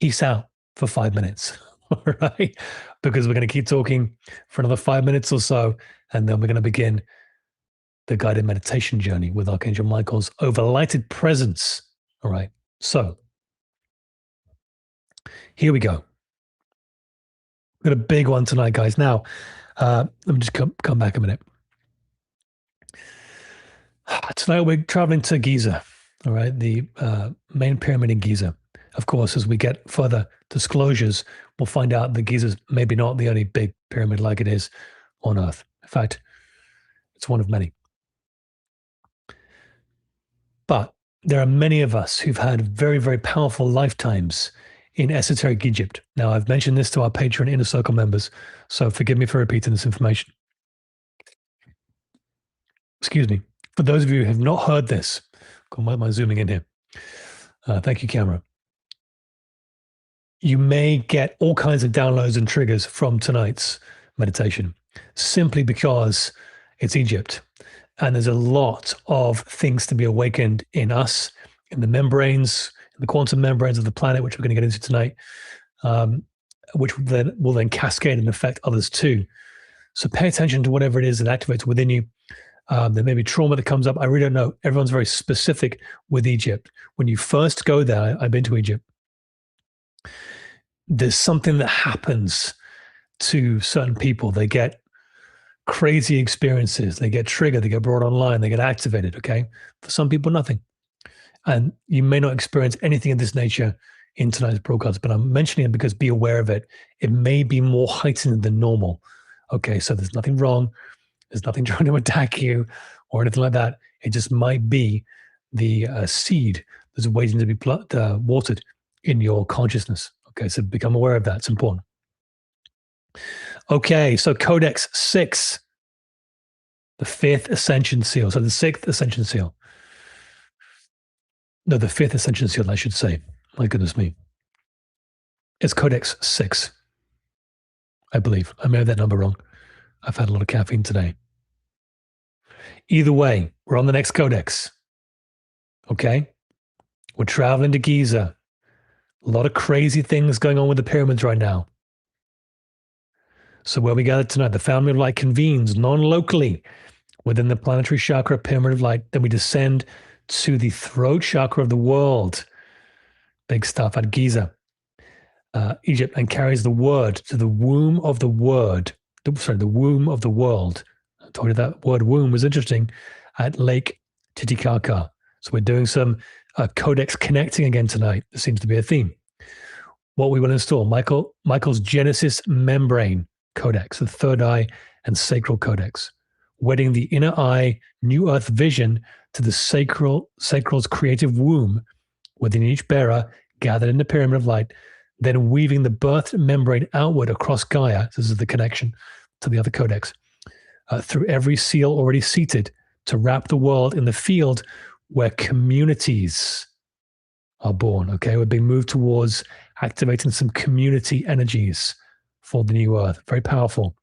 peace out for 5 minutes, all right? Because we're going to keep talking for another 5 minutes or so, and then we're going to begin the guided meditation journey with Archangel Michael's overlighted presence, all right? So here we go. We've got a big one tonight, guys. Now, let me just come back a minute. Tonight we're traveling to Giza, all right, the main pyramid in Giza. Of course, as we get further disclosures, we'll find out that Giza's maybe not the only big pyramid like it is on Earth. In fact, it's one of many. But there are many of us who've had very, very powerful lifetimes in esoteric Egypt. Now, I've mentioned this to our Patreon Inner Circle members, so forgive me for repeating this information. Excuse me. For those of you who have not heard this, why am I zooming in here? Thank you, camera. You may get all kinds of downloads and triggers from tonight's meditation simply because it's Egypt. And there's a lot of things to be awakened in us, in the membranes, in the quantum membranes of the planet, which we're going to get into tonight, which will then cascade and affect others too. So pay attention to whatever it is that activates within you. There may be trauma that comes up. I really don't know. Everyone's very specific with Egypt. When you first go there, I've been to Egypt, there's something that happens to certain people. They get crazy experiences. They get triggered. They get brought online. They get activated, okay? For some people, nothing. And you may not experience anything of this nature in tonight's broadcast, but I'm mentioning it because be aware of it. It may be more heightened than normal. Okay, so there's nothing wrong. There's nothing trying to attack you or anything like that. It just might be the seed that's waiting to be watered in your consciousness. Okay, so become aware of that. It's important. Okay, so Codex 6, the 5th Ascension Seal. So the 6th Ascension Seal. No, the 5th Ascension Seal, I should say. My goodness me. It's Codex 6, I believe. I may have that number wrong. I've had a lot of caffeine today. Either way, we're on the next Codex. Okay? We're traveling to Giza. A lot of crazy things going on with the pyramids right now. So where we gather tonight, the family of light convenes non-locally within the planetary chakra pyramid of light. Then we descend to the throat chakra of the world. Big stuff at Giza, Egypt, and carries the word to the womb of the word. The womb of the world. I told you that word womb was interesting at Lake Titicaca. So we're doing some codex connecting again tonight. There seems to be a theme. What we will install, Michael's Genesis membrane codex, the third eye and sacral codex, wedding the inner eye, new earth vision to the sacral's creative womb within each bearer, gathered in the pyramid of light, then weaving the birth membrane outward across Gaia. This is the connection to the other codex, through every seal already seated to wrap the world in the field where communities are born. Okay, we're being moved towards activating some community energies for the new earth. Very powerful.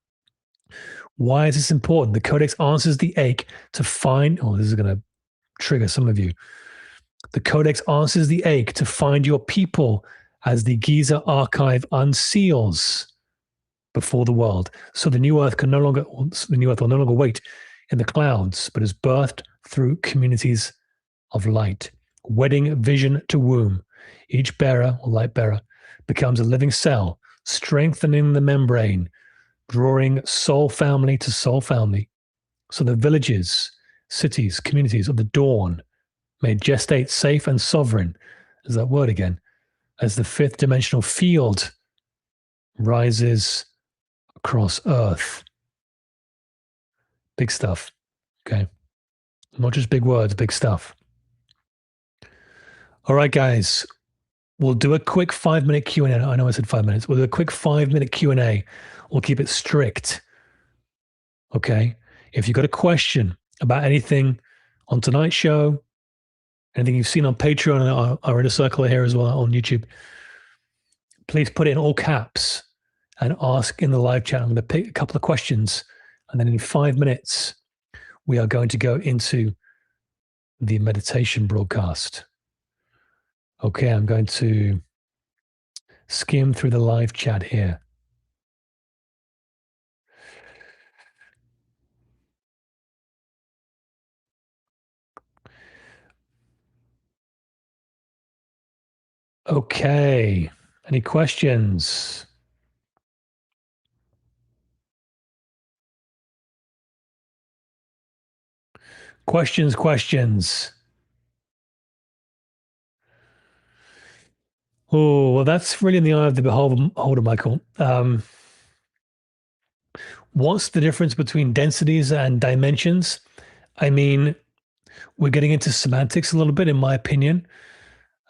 Why is this important? The codex answers the ache to find, oh, this is going to trigger some of you. The codex answers the ache to find your people as the Giza archive unseals before the world. So the new earth the new earth will no longer wait in the clouds, but is birthed through communities of light. Wedding vision to womb. Each bearer or light bearer becomes a living cell, strengthening the membrane, drawing soul family to soul family. So the villages, cities, communities of the dawn may gestate safe and sovereign, is that word again, as the fifth dimensional field rises across Earth. Big stuff, okay? Not just big words, big stuff. All right, guys, we'll do a quick 5-minute Q&A. I know I said 5 minutes. We'll do a quick 5-minute Q&A. We'll keep it strict, okay? If you've got a question about anything on tonight's show, anything you've seen on Patreon or Inner Circle here as well on YouTube, please put it in all caps and ask in the live chat. I'm going to pick a couple of questions, and then in 5 minutes, we are going to go into the meditation broadcast. Okay, I'm going to skim through the live chat here. Okay, any questions? Questions. Oh, well, that's really in the eye of the beholder, Michael. What's the difference between densities and dimensions? I mean, we're getting into semantics a little bit, in my opinion.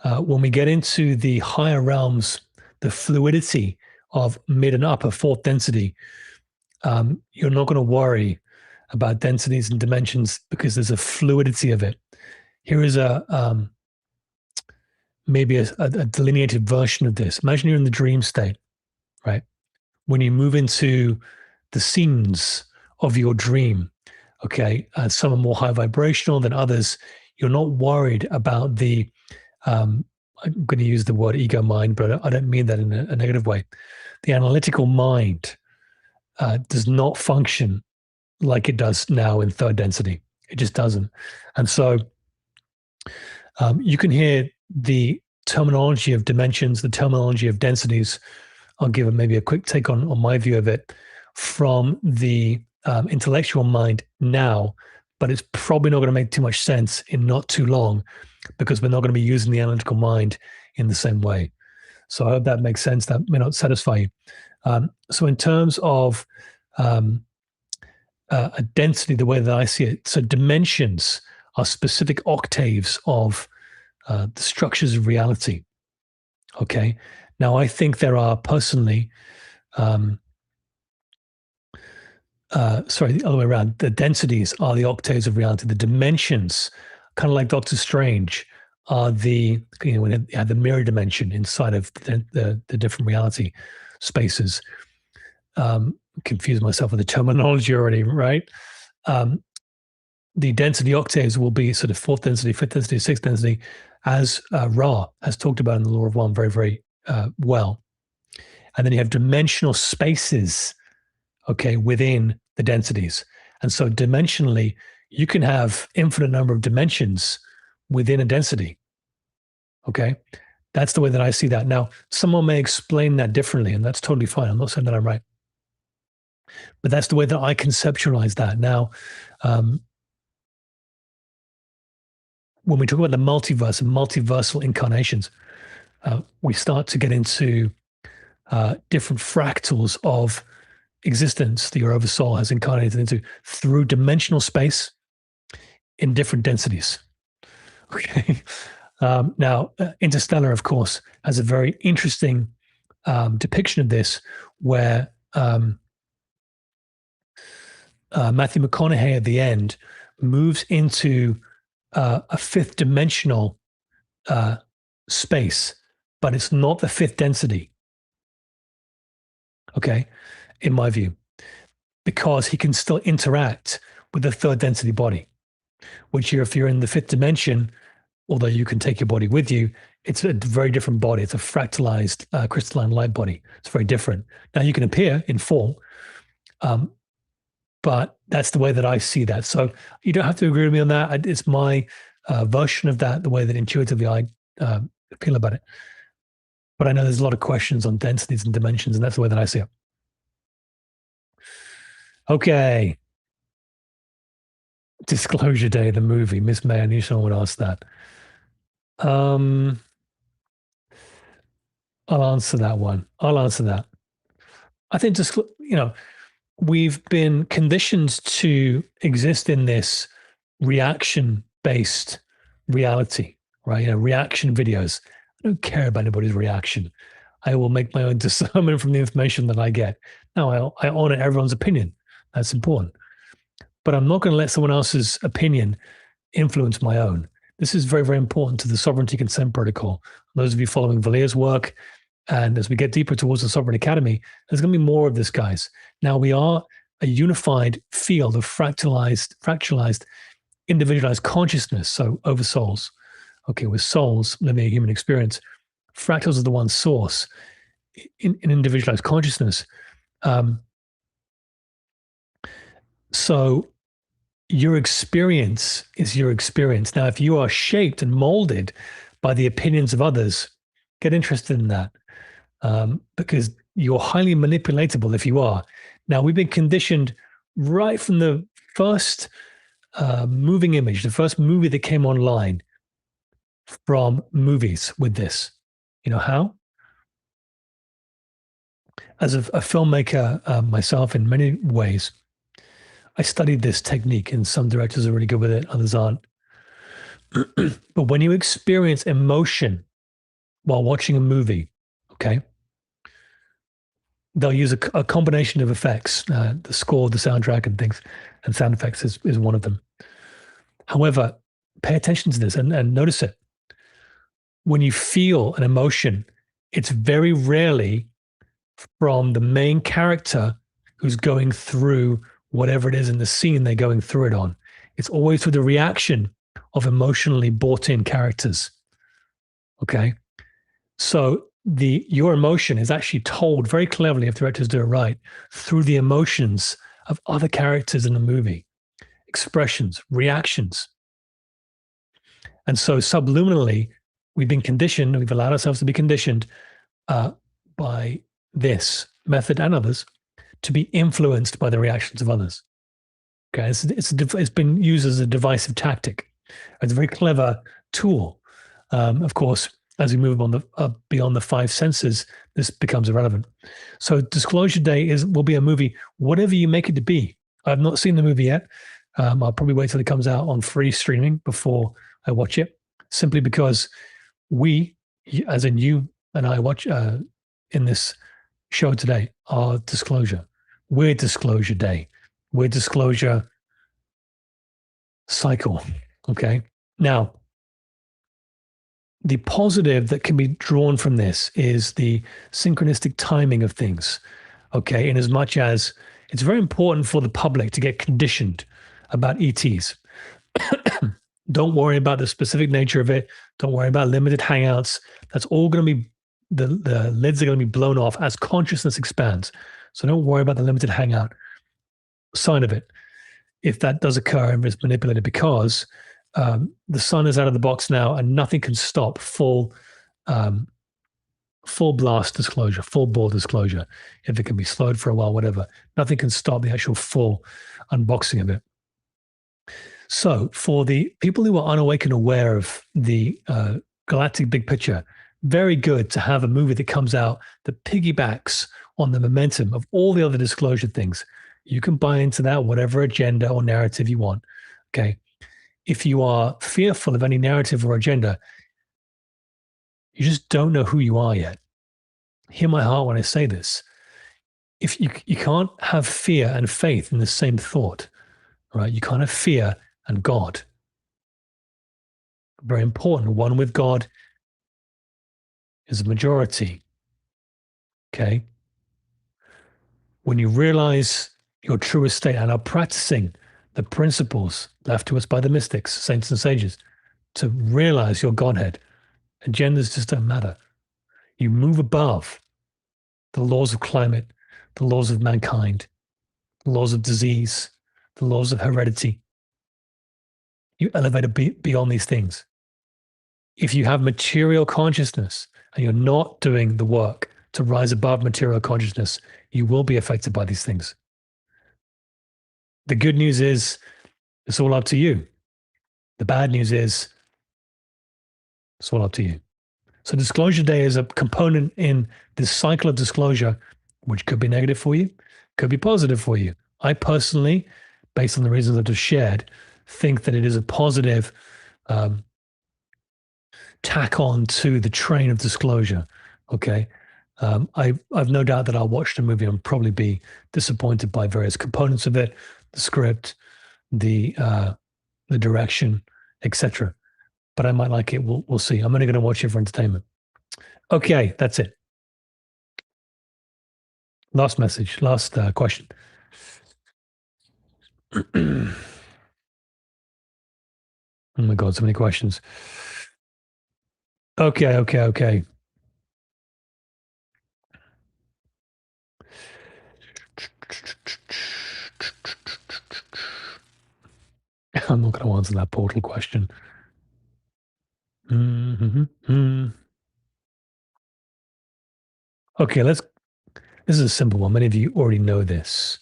When we get into the higher realms, the fluidity of mid and upper fourth density, you're not going to worry about densities and dimensions because there's a fluidity of it. Here is maybe a delineated version of this. Imagine you're in the dream state, right? When you move into the scenes of your dream, okay, some are more high vibrational than others. You're not worried about the, I'm going to use the word ego mind, but I don't mean that in a negative way. The analytical mind does not function like it does now in third density. It just doesn't. And so you can hear the terminology of dimensions, the terminology of densities. I'll give maybe a quick take on my view of it from the intellectual mind now, but it's probably not going to make too much sense in not too long because we're not going to be using the analytical mind in the same way. So I hope that makes sense. That may not satisfy you. So in terms of a density, the way that I see it, so dimensions are specific octaves of the structures of reality. Okay. Now, I think there are personally, sorry, the other way around. The densities are the octaves of reality. The dimensions, kind of like Doctor Strange, are the, when you have the mirror dimension inside of the different reality spaces. Confuse myself with the terminology already, right? The density octaves will be sort of fourth density, fifth density, sixth density, as Ra has talked about in the Law of One very, very well. And then you have dimensional spaces, okay, within the densities. And so dimensionally, you can have infinite number of dimensions within a density, okay? That's the way that I see that. Now, someone may explain that differently, and that's totally fine. I'm not saying that I'm right. But that's the way that I conceptualize that. Now, when we talk about the multiverse and multiversal incarnations, we start to get into different fractals of existence the Yorova soul has incarnated into through dimensional space in different densities. Okay. Now, Interstellar, of course, has a very interesting depiction of this where Matthew McConaughey at the end moves into a fifth dimensional space, but it's not the fifth density. Okay, in my view, because he can still interact with the third density body, which if you're in the fifth dimension, although you can take your body with you, it's a very different body. It's a fractalized crystalline light body. It's very different. Now you can appear in form, but that's the way that I see that. So you don't have to agree with me on that. It's my version of that, the way that intuitively I feel about it. But I know there's a lot of questions on densities and dimensions, and that's the way that I see it. Okay. Disclosure Day, the movie. Miss May, I knew someone would ask that. I'll answer that one. I'll answer that. I think just, we've been conditioned to exist in this reaction-based reality, right? Reaction videos. I don't care about anybody's reaction. I will make my own discernment from the information that I get. Now, I honor everyone's opinion. That's important. But I'm not going to let someone else's opinion influence my own. This is very, very important to the sovereignty consent protocol. Those of you following Valier's work, and as we get deeper towards the Sovereign Academy, there's going to be more of this, guys. Now, we are a unified field of fractalized, individualized consciousness, so over souls. Okay, with souls living a human experience, fractals are the one source in individualized consciousness. So your experience is your experience. Now, if you are shaped and molded by the opinions of others, get interested in that, because you're highly manipulatable if you are. Now, we've been conditioned right from the first moving image, the first movie that came online from movies with this. You know how? As a filmmaker myself, in many ways, I studied this technique, and some directors are really good with it, others aren't. But when you experience emotion while watching a movie, okay, they'll use a combination of effects, the score, the soundtrack, and things, and sound effects is one of them. However, pay attention to this and notice it. When you feel an emotion, it's very rarely from the main character who's going through whatever it is in the scene they're going through it on. It's always with the reaction of emotionally bought in characters. Okay. So your emotion is actually told very cleverly, if directors do it right, through the emotions of other characters in the movie, expressions, reactions. And so subliminally, we've been conditioned, we've allowed ourselves to be conditioned by this method and others to be influenced by the reactions of others. Okay, it's been used as a divisive tactic. It's a very clever tool. Of course, as we move on beyond the five senses, this becomes irrelevant. So, Disclosure Day will be a movie, whatever you make it to be. I've not seen the movie yet. I'll probably wait till it comes out on free streaming before I watch it, simply because we, as in you and I, watch in this show today, are disclosure. We're Disclosure Day. We're Disclosure Cycle. Okay. Now, the positive that can be drawn from this is the synchronistic timing of things. Okay. In as much as it's very important for the public to get conditioned about ETs. Don't worry about the specific nature of it. Don't worry about limited hangouts. That's all going to be, the lids are going to be blown off as consciousness expands. So don't worry about the limited hangout side of it, if that does occur and is manipulated, because the sun is out of the box now and nothing can stop full blast disclosure, full ball disclosure. If it can be slowed for a while, whatever, nothing can stop the actual full unboxing of it. So for the people who are unawake and aware of the galactic big picture, very good to have a movie that comes out that piggybacks on the momentum of all the other disclosure things. You can buy into that, whatever agenda or narrative you want. Okay. If you are fearful of any narrative or agenda, you just don't know who you are yet. Hear my heart when I say this. if you can't have fear and faith in the same thought, right? You can't have fear and God. Very important. One with God is a majority. Okay. When you realize your truest state and are practicing the principles left to us by the mystics, saints, and sages to realize your Godhead, agendas just don't matter. You move above the laws of climate, the laws of mankind, the laws of disease, the laws of heredity. You elevate beyond these things. If you have material consciousness and you're not doing the work to rise above material consciousness, you will be affected by these things. The good news is it's all up to you. The bad news is it's all up to you. So disclosure day is a component in this cycle of disclosure, which could be negative for you, could be positive for you. I personally, based on the reasons I've just shared, think that it is a positive tack on to the train of disclosure. Okay. I've no doubt that I'll watch the movie and probably be disappointed by various components of it, the script, the direction, etc. But I might like it. We'll see. I'm only going to watch it for entertainment. Okay, that's it. Last message, last question. Oh my God, so many questions. Okay. I'm not going to answer that portal question. Okay, this is a simple one. Many of you already know this.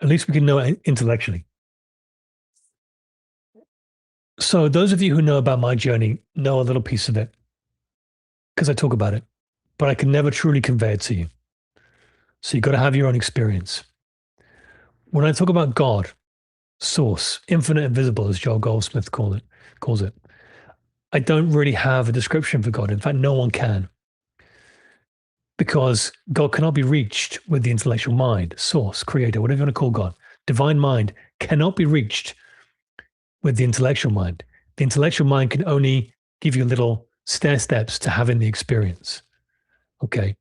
At least we can know it intellectually. So those of you who know about my journey know a little piece of it because I talk about it, but I can never truly convey it to you. So you've got to have your own experience. When I talk about God, source, infinite and visible, as Joel Goldsmith calls it, I don't really have a description for God. In fact, no one can. Because God cannot be reached with the intellectual mind, source, creator, whatever you want to call God. Divine mind cannot be reached with the intellectual mind. The intellectual mind can only give you little stair steps to having the experience. Okay.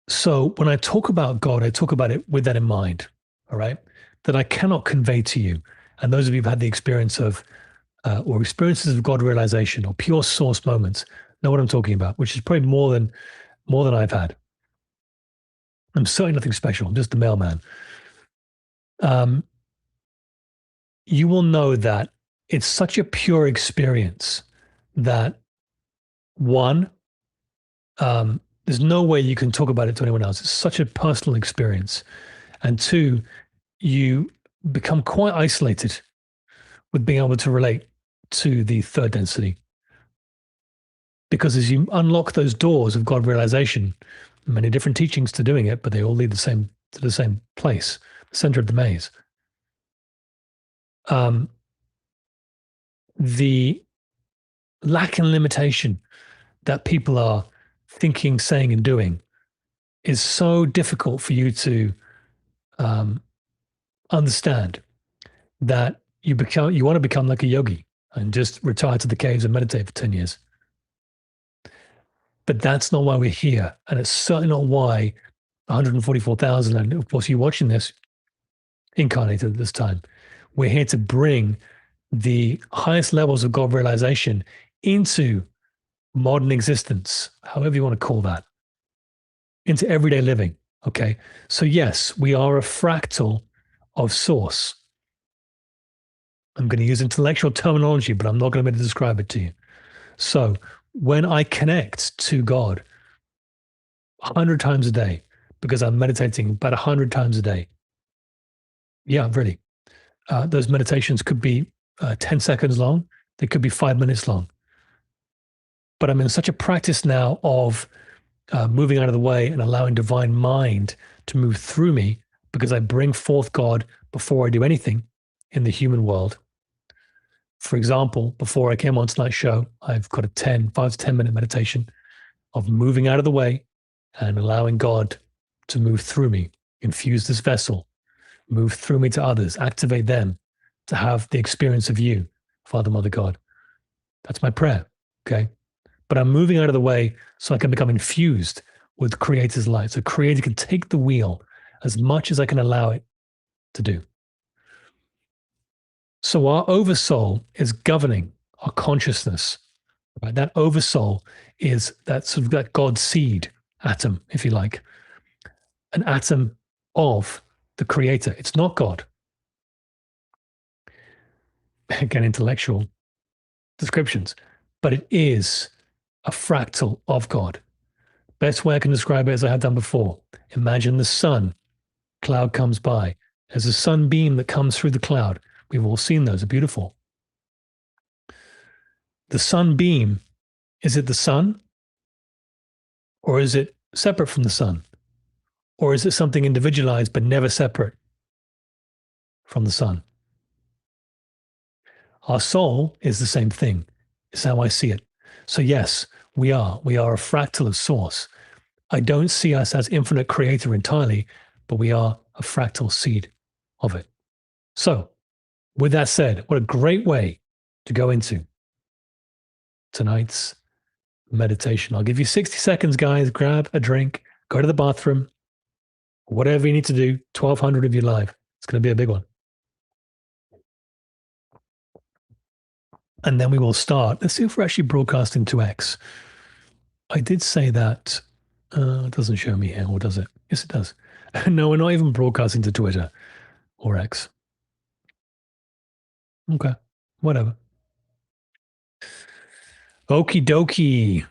So when I talk about God, I talk about it with that in mind. All right. That I cannot convey to you. And those of you who've had the experience of, or experiences of God realization or pure source moments know what I'm talking about, which is probably more than I've had. I'm certainly nothing special. I'm just the mailman. You will know that it's such a pure experience that one, there's no way you can talk about it to anyone else. It's such a personal experience. And two, you become quite isolated with being able to relate to the third density. Because as you unlock those doors of God realization, many different teachings to doing it, but they all lead to the same place, the center of the maze. The lack and limitation that people are thinking, saying, and doing is so difficult for you to understand that you want to become like a yogi and just retire to the caves and meditate for 10 years. But that's not why we're here. And it's certainly not why 144,000, and of course, you watching this, incarnated at this time. We're here to bring the highest levels of God realization into modern existence, however you want to call that, into everyday living. Okay. So, yes, we are a fractal of source. I'm going to use intellectual terminology, but I'm not going to be able to describe it to you. So, when I connect to God 100 times a day, because I'm meditating about 100 times a day, yeah, really, those meditations could be 10 seconds long, they could be 5 minutes long. But I'm in such a practice now of moving out of the way and allowing divine mind to move through me because I bring forth God before I do anything in the human world. For example, before I came on tonight's show, I've got a 5 to 10 minute meditation of moving out of the way and allowing God to move through me, infuse this vessel, move through me to others, activate them to have the experience of you, Father, Mother, God. That's my prayer, okay? But I'm moving out of the way so I can become infused with Creator's light. So Creator can take the wheel as much as I can allow it to do. So our oversoul is governing our consciousness, right? That oversoul is that sort of that God seed atom, if you like, an atom of the Creator. It's not God. Again, intellectual descriptions, but it is a fractal of God. Best way I can describe it, as I have done before, imagine the sun, cloud comes by. There's a sunbeam that comes through the cloud. We've all seen those, they're beautiful. The sunbeam, is it the sun? Or is it separate from the sun? Or is it something individualized but never separate from the sun? Our soul is the same thing, is how I see it. So yes, we are a fractal of source. I don't see us as infinite creator entirely, but we are a fractal seed of it. So with that said, what a great way to go into tonight's meditation. I'll give you 60 seconds, guys. Grab a drink, go to the bathroom, whatever you need to do, 1,200 of you live. It's going to be a big one. And then we will start. Let's see if we're actually broadcasting to X. I did say that. It doesn't show me here, or does it? Yes, it does. No, we're not even broadcasting to Twitter or X. Okay, whatever. Okie dokie.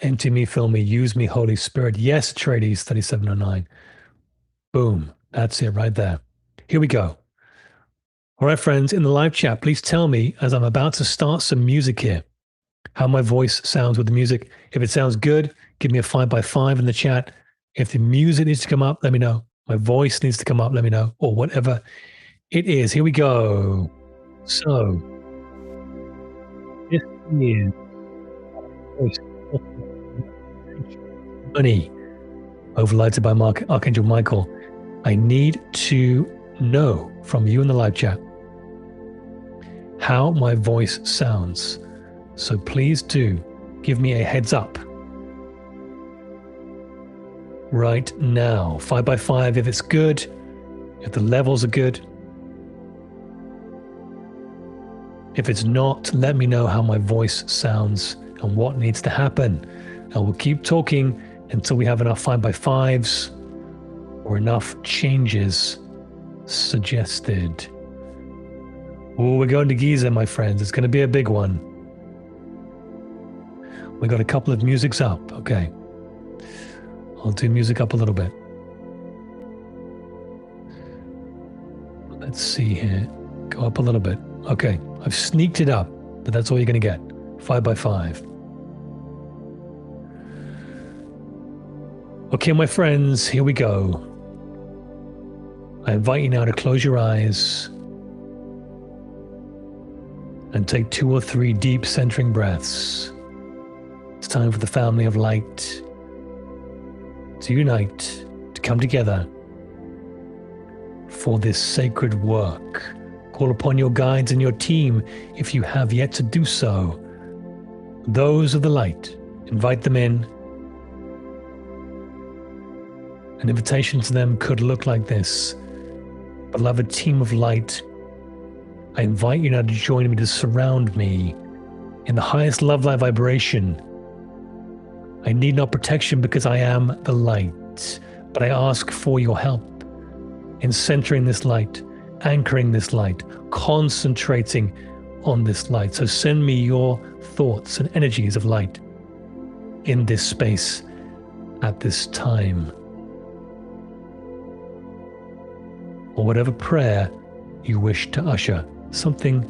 Empty me, fill me, use me, Holy Spirit. Yes, Trades 3709. Boom. That's it right there. Here we go. All right, friends, in the live chat, please tell me, as I'm about to start some music here, how my voice sounds with the music. If it sounds good, give me a 5x5 in the chat. If the music needs to come up, let me know. My voice needs to come up, let me know. Or whatever it is. Here we go. So, this is money, overlighted by Archangel Michael. I need to know from you in the live chat how my voice sounds. So please do give me a heads up right now. 5x5 if it's good, if the levels are good. If it's not, let me know how my voice sounds and what needs to happen. And we'll keep talking until we have enough 5x5s or enough changes suggested. Oh, we're going to Giza, my friends. It's going to be a big one. We got a couple of musics up. Okay. I'll do music up a little bit. Let's see here. Go up a little bit. Okay. I've sneaked it up, but that's all you're going to get. 5x5. Okay, my friends, here we go. I invite you now to close your eyes and take 2 or 3 deep centering breaths. It's time for the family of light to unite, to come together for this sacred work. Call upon your guides and your team if you have yet to do so. Those of the light, invite them in. An invitation to them could look like this. Beloved team of light, I invite you now to join me, to surround me in the highest love light vibration. I need not protection because I am the light, but I ask for your help in centering this light, anchoring this light, concentrating on this light. So send me your thoughts and energies of light in this space at this time. Or whatever prayer you wish to usher, something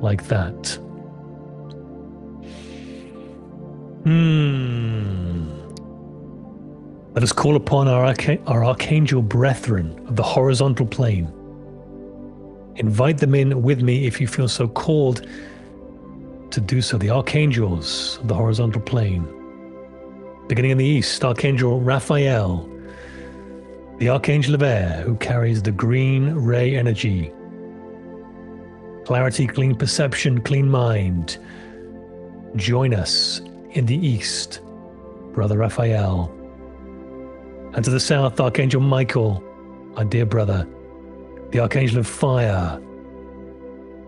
like that. Let us call upon our archangel brethren of the horizontal plane. Invite them in with me if you feel so called to do so. The archangels of the horizontal plane. Beginning in the east, Archangel Raphael, the archangel of air who carries the green ray energy. Clarity, clean perception, clean mind. Join us in the east, Brother Raphael. And to the south, Archangel Michael, our dear brother, the archangel of fire,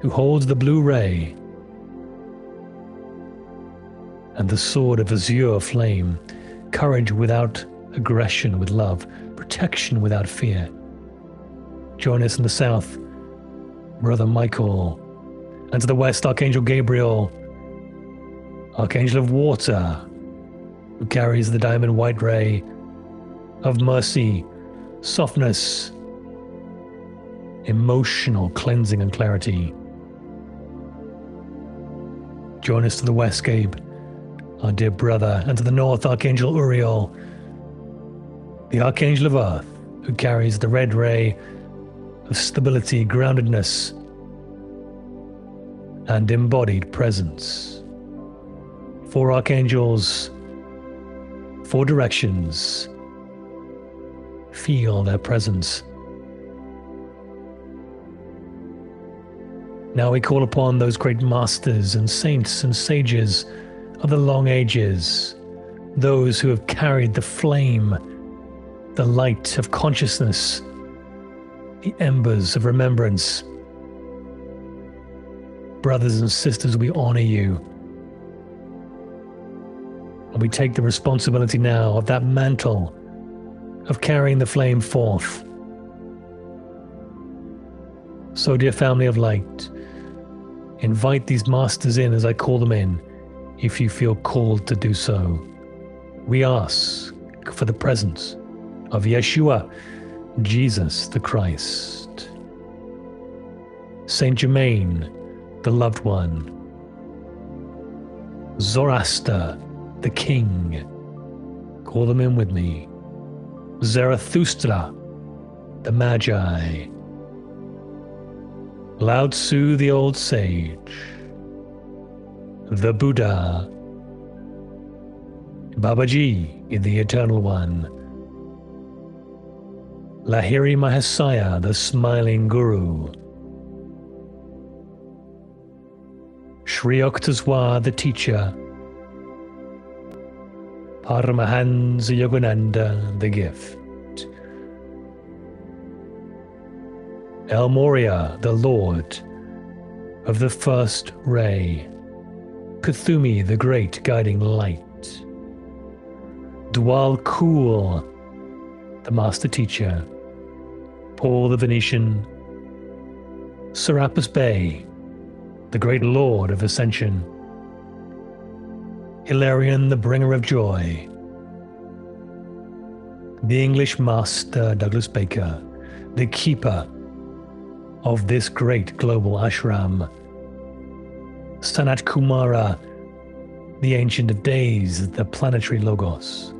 who holds the blue ray and the sword of azure flame, courage without aggression with love, protection without fear. Join us in the south, Brother Michael, and to the west, Archangel Gabriel, archangel of water, who carries the diamond white ray of mercy, softness, emotional cleansing and clarity. Join us to the west, Gabe, our dear brother, and to the north, Archangel Uriel, the archangel of earth, who carries the red ray of stability, groundedness, and embodied presence. 4 archangels, 4 directions. Feel their presence. Now we call upon those great masters and saints and sages of the long ages, those who have carried the flame, the light of consciousness, the embers of remembrance. Brothers and sisters, we honor you. And we take the responsibility now of that mantle of carrying the flame forth. So, dear family of light, invite these masters in as I call them in, if you feel called to do so. We ask for the presence of Yeshua, Jesus the Christ. Saint Germain, the loved one. Zoroaster, the king. Call them in with me. Zarathustra, the magi. Lao Tzu, the old sage. The Buddha. Babaji, the eternal one. Lahiri Mahasaya, the smiling guru. Sri Yukteswar, the teacher. Paramahansa Yogananda, the gift. El Moria, the Lord of the first ray. Kuthumi, the great guiding light. Dwal Kul, the master teacher. Paul the Venetian. Serapis Bey, the great lord of ascension. Hilarion, the bringer of joy. The English master Douglas Baker, the keeper of this great global ashram. Sanat Kumara, the Ancient of Days, the planetary logos.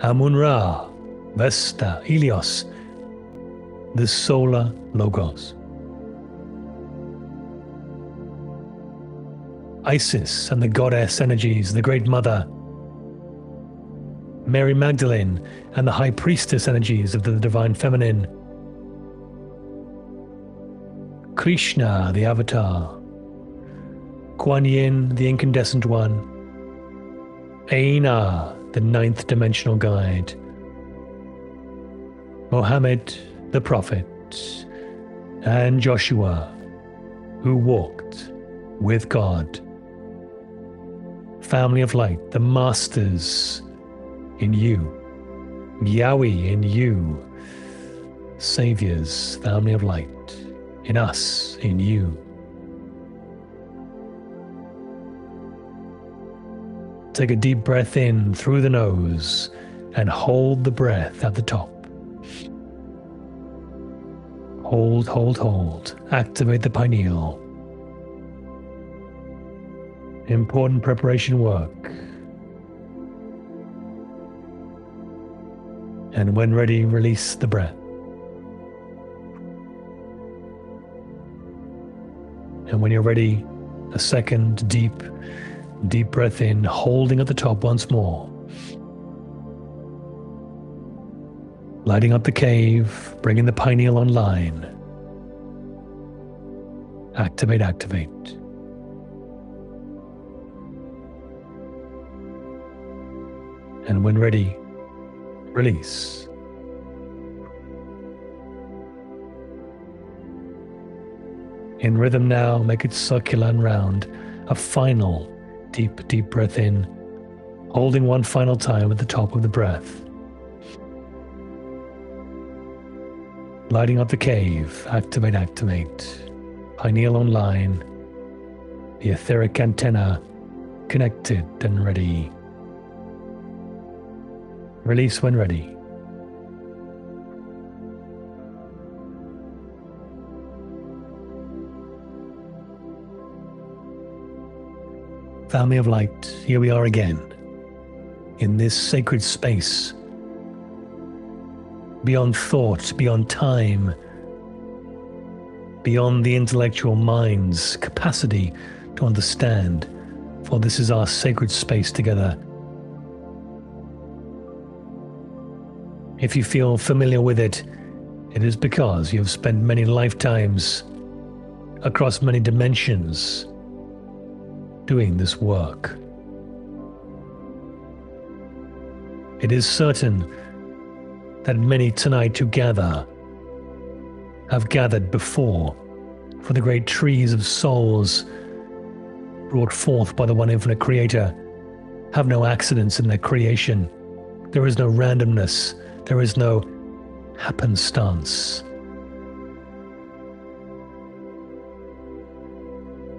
Amun-Ra, Vesta, Helios, the solar logos. Isis and the goddess energies, the Great Mother. Mary Magdalene and the High Priestess energies of the Divine Feminine. Krishna, the Avatar. Kuan Yin, the Incandescent One. Aina, the Ninth Dimensional Guide. Mohammed, the Prophet. And Joshua, who walked with God. Family of light, the masters in you. Yahweh in you. Saviors, family of light, in us, in you. Take a deep breath in through the nose and hold the breath at the top. Hold, hold, hold. Activate the pineal. Important preparation work. And when ready, release the breath. And when you're ready, a second deep breath in, holding at the top once more. Lighting up the cave, bringing the pineal online. Activate, activate. And when ready, release. In rhythm now, make it circular and round. A final deep breath in, holding one final time at the top of the breath. Lighting up the cave, activate, activate. Pineal online, the etheric antenna connected and ready. Release when ready. Family of light, here we are again, in this sacred space, beyond thought, beyond time, beyond the intellectual mind's capacity to understand, for this is our sacred space together. If you feel familiar with it, it is because you have spent many lifetimes across many dimensions doing this work. It is certain that many tonight who gather have gathered before, for the great trees of souls brought forth by the one infinite creator have no accidents in their creation. There is no randomness. There is no happenstance.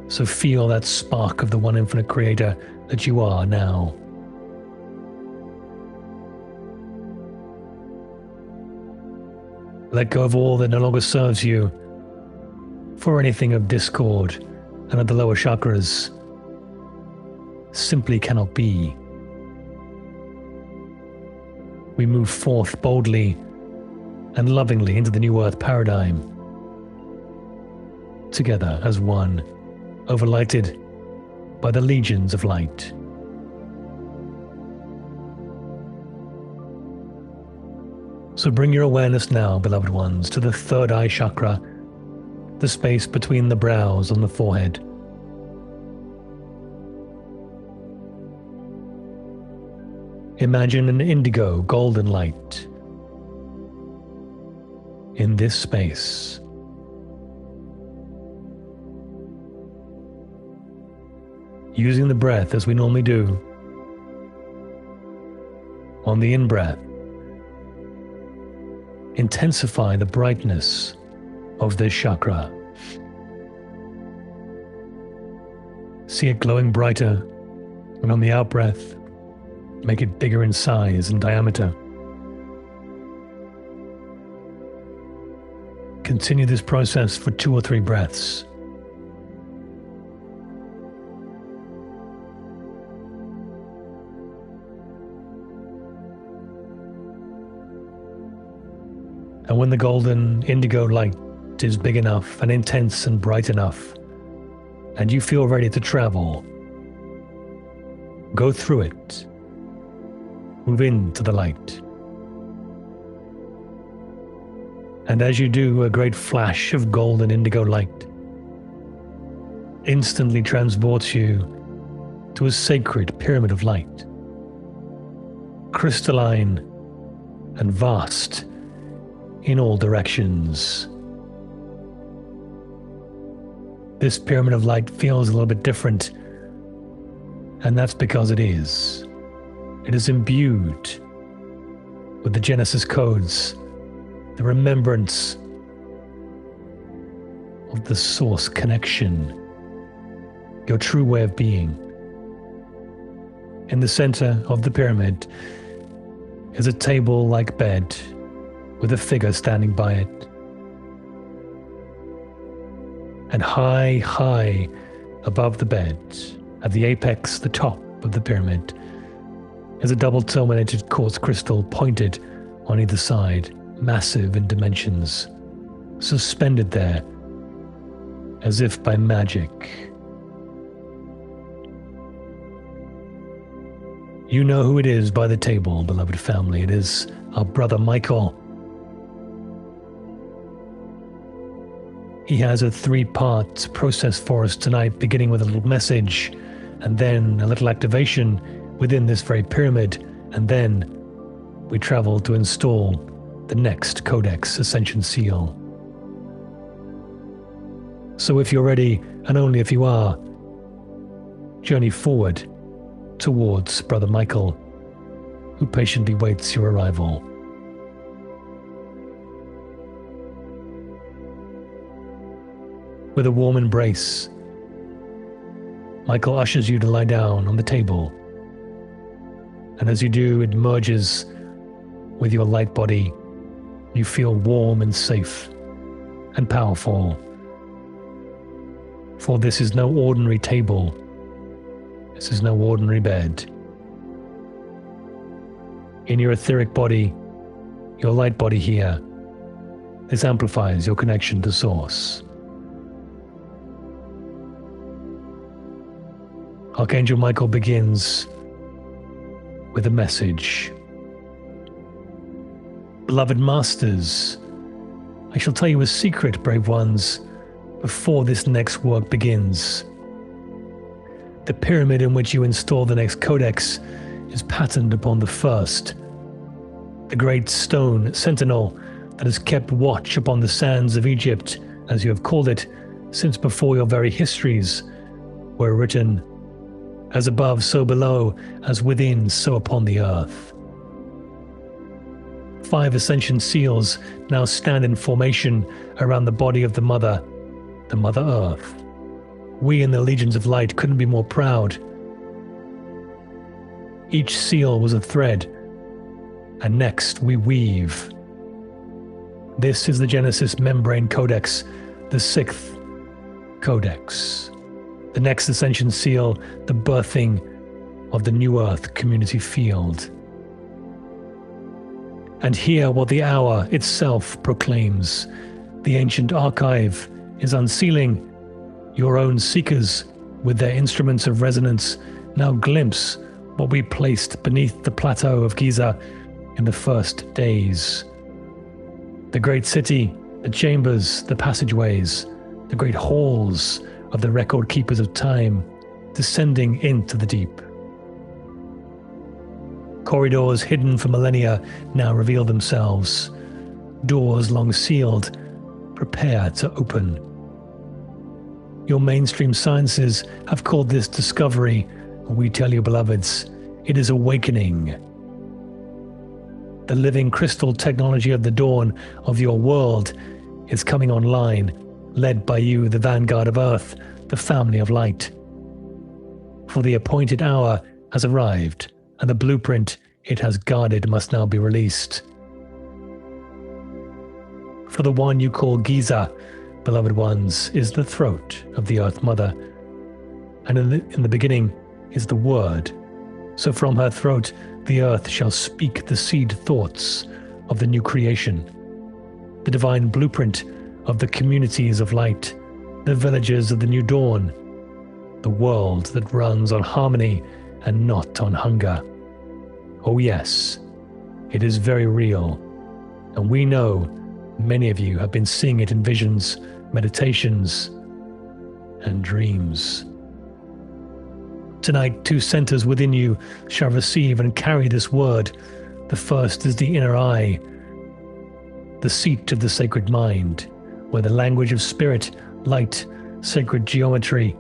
So feel that spark of the one infinite creator that you are now. Let go of all that no longer serves you, for anything of discord and of the lower chakras simply cannot be. We move forth boldly and lovingly into the new earth paradigm, together as one, overlighted by the legions of light. So bring your awareness now, beloved ones, to the third eye chakra, the space between the brows and the forehead. Imagine an indigo golden light in this space. Using the breath as we normally do. On the in-breath, intensify the brightness of this chakra. See it glowing brighter, and on the out-breath, make it bigger in size and diameter. Continue this process for 2 or 3 breaths. And when the golden indigo light is big enough and intense and bright enough, and you feel ready to travel, go through it. Move into the light. And as you do, a great flash of golden indigo light instantly transports you to a sacred pyramid of light, crystalline and vast in all directions. This pyramid of light feels a little bit different, and that's because it is. It is imbued with the Genesis codes, the remembrance of the source connection, your true way of being. In the center of the pyramid is a table-like bed with a figure standing by it. And high above the bed, at the apex, the top of the pyramid, is a double terminated quartz crystal pointed on either side, massive in dimensions, suspended there as if by magic. You know who it is by the table, beloved family. It is our brother Michael. He has a 3-part process for us tonight, beginning with a little message, and then a little activation within this very pyramid, and then we travel to install the next Codex Ascension Seal. So if you're ready, and only if you are, journey forward towards Brother Michael, who patiently waits your arrival. With a warm embrace, Michael ushers you to lie down on the table, and as you do, it merges with your light body. You feel warm and safe and powerful, for this is no ordinary table. This is no ordinary bed. In your etheric body, your light body here, this amplifies your connection to Source. Archangel Michael begins with a message. Beloved Masters, I shall tell you a secret, brave ones, before this next work begins. The pyramid in which you install the next codex is patterned upon the first, the great stone sentinel that has kept watch upon the sands of Egypt, as you have called it, since before your very histories were written. As above, so below, as within, so upon the earth. 5 ascension seals now stand in formation around the body of the Mother Earth. We in the Legions of Light couldn't be more proud. Each seal was a thread, and next we weave. This is the Genesis Membrane Codex, the 6th Codex. The next Ascension Seal, the birthing of the New Earth community field. And hear what the hour itself proclaims. The ancient archive is unsealing. Your own seekers, with their instruments of resonance, now glimpse what we placed beneath the plateau of Giza in the first days. The great city, the chambers, the passageways, the great halls of the record keepers of time, descending into the deep. Corridors hidden for millennia now reveal themselves. Doors long sealed prepare to open. Your mainstream sciences have called this discovery. We tell you, beloveds, it is awakening. The living crystal technology of the dawn of your world is coming online, led by you, the vanguard of Earth, the family of light. For the appointed hour has arrived, and the blueprint it has guarded must now be released. For the one you call Giza, beloved ones, is the throat of the Earth Mother, and in the beginning is the Word. So from her throat the Earth shall speak the seed thoughts of the new creation, the divine blueprint of the communities of light, the villages of the new dawn, the world that runs on harmony and not on hunger. Oh yes, it is very real, and we know many of you have been seeing it in visions, meditations, and dreams. Tonight, 2 centers within you shall receive and carry this word. The first is the inner eye, the seat of the sacred mind, where the language of spirit, light, sacred geometry,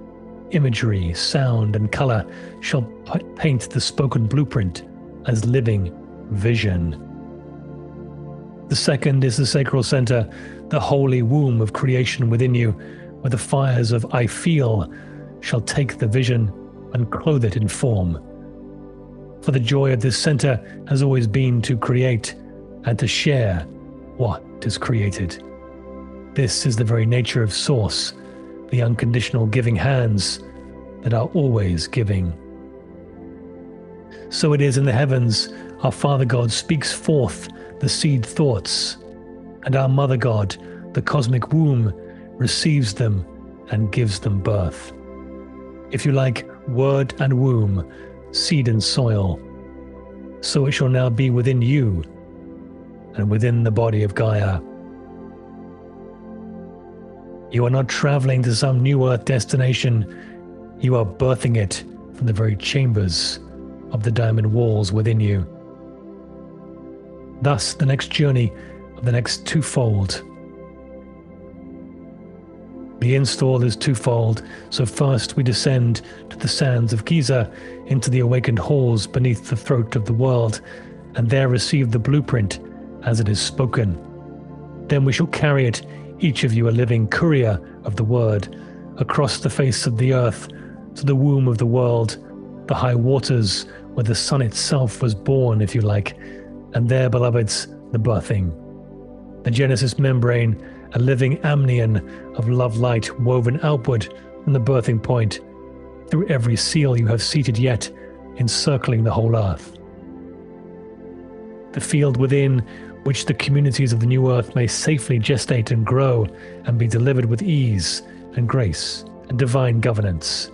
imagery, sound, and color shall paint the spoken blueprint as living vision. The second is the sacral center, the holy womb of creation within you, where the fires of I feel shall take the vision and clothe it in form. For the joy of this center has always been to create and to share what is created. This is the very nature of Source, the unconditional giving hands that are always giving. So it is in the heavens, our Father God speaks forth the the seed thoughts, and our Mother God, the cosmic womb, receives them and gives them birth. If you like, word and womb, seed and soil, so it shall now be within you and within the body of Gaia. You are not traveling to some new Earth destination, you are birthing it from the very chambers of the diamond walls within you. Thus, the next journey of the next twofold. The install is twofold, so first we descend to the sands of Giza, into the awakened halls beneath the throat of the world, and there receive the blueprint as it is spoken. Then we shall carry it, each of you a living courier of the word, across the face of the earth, to the womb of the world, the high waters where the sun itself was born, if you like, and there, beloveds, the birthing. The Genesis membrane, a living amnion of love light woven outward from the birthing point, through every seal you have seated yet, encircling the whole earth. The field within which the communities of the new earth may safely gestate and grow and be delivered with ease and grace and divine governance.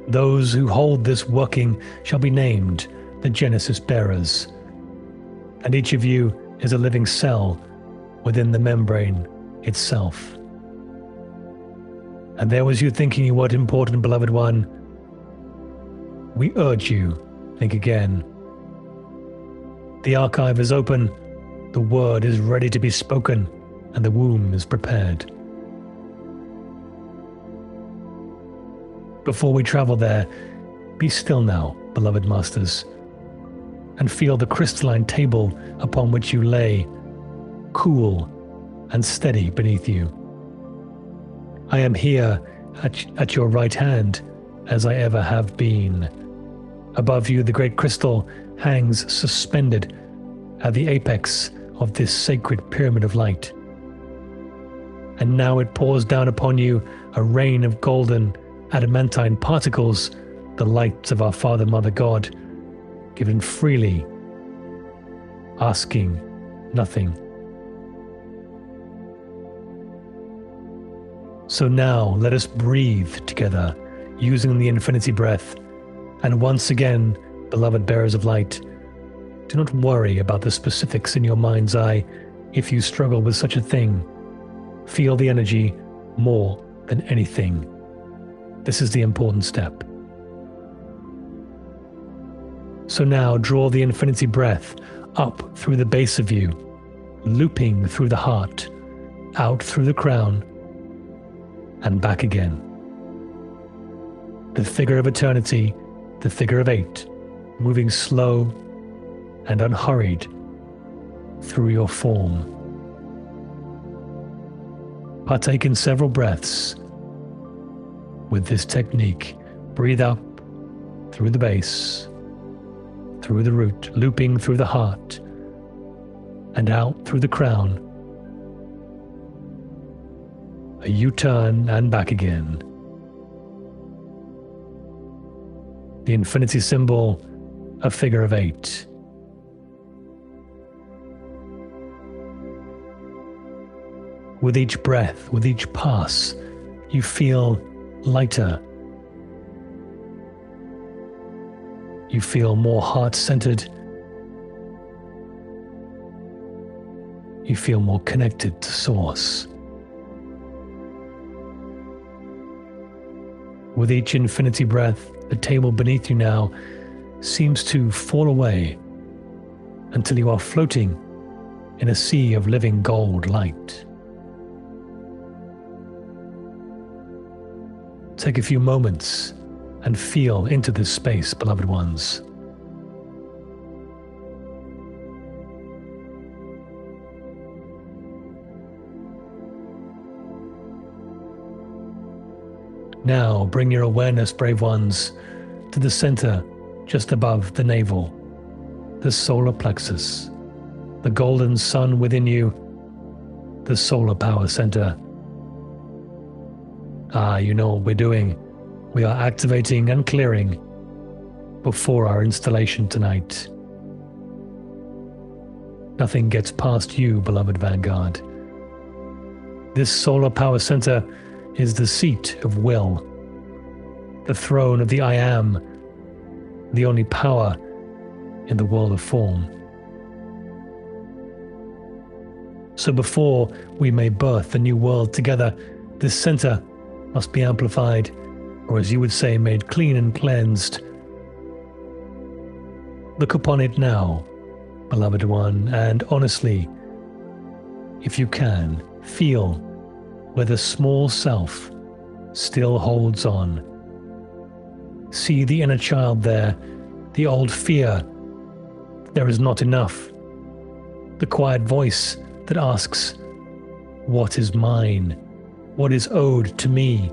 Those who hold this working shall be named the Genesis bearers, and each of you is a living cell within the membrane itself. And there was you thinking you weren't important, beloved one. We urge you, think again. The archive is open, the word is ready to be spoken, and the womb is prepared. Before we travel there, be still now, beloved masters, and feel the crystalline table upon which you lay, cool and steady beneath you. I am here at your right hand, as I ever have been. Above you, the great crystal hangs suspended at the apex of this sacred pyramid of light. And now it pours down upon you a rain of golden adamantine particles, the lights of our Father, Mother God, given freely, asking nothing. So now let us breathe together, using the infinity breath, and once again, beloved bearers of light, do not worry about the specifics in your mind's eye if you struggle with such a thing. Feel the energy more than anything. This is the important step. So now draw the infinity breath up through the base of you, looping through the heart, out through the crown, and back again. The figure of eternity, the figure of 8, moving slow and unhurried through your form. Partake in several breaths with this technique. Breathe up through the base, through the root, looping through the heart, and out through the crown. A U-turn and back again. The infinity symbol, a figure of 8. With each breath, with each pass, you feel lighter. You feel more heart-centered. You feel more connected to Source. With each infinity breath, the table beneath you now seems to fall away until you are floating in a sea of living gold light. Take a few moments and feel into this space, beloved ones. Now bring your awareness, brave ones, to the center just above the navel, the solar plexus, the golden sun within you, the solar power center. You know what we're doing. We are activating and clearing before our installation tonight. Nothing gets past you, beloved Vanguard. This solar power center is the seat of will, the throne of the I Am, the only power in the world of form. So before we may birth a new world together, this center must be amplified, or as you would say, made clean and cleansed. Look upon it now, beloved one, and honestly, if you can, feel where the small self still holds on. See the inner child there, the old fear there is not enough, the quiet voice that asks, what is mine? What is owed to me?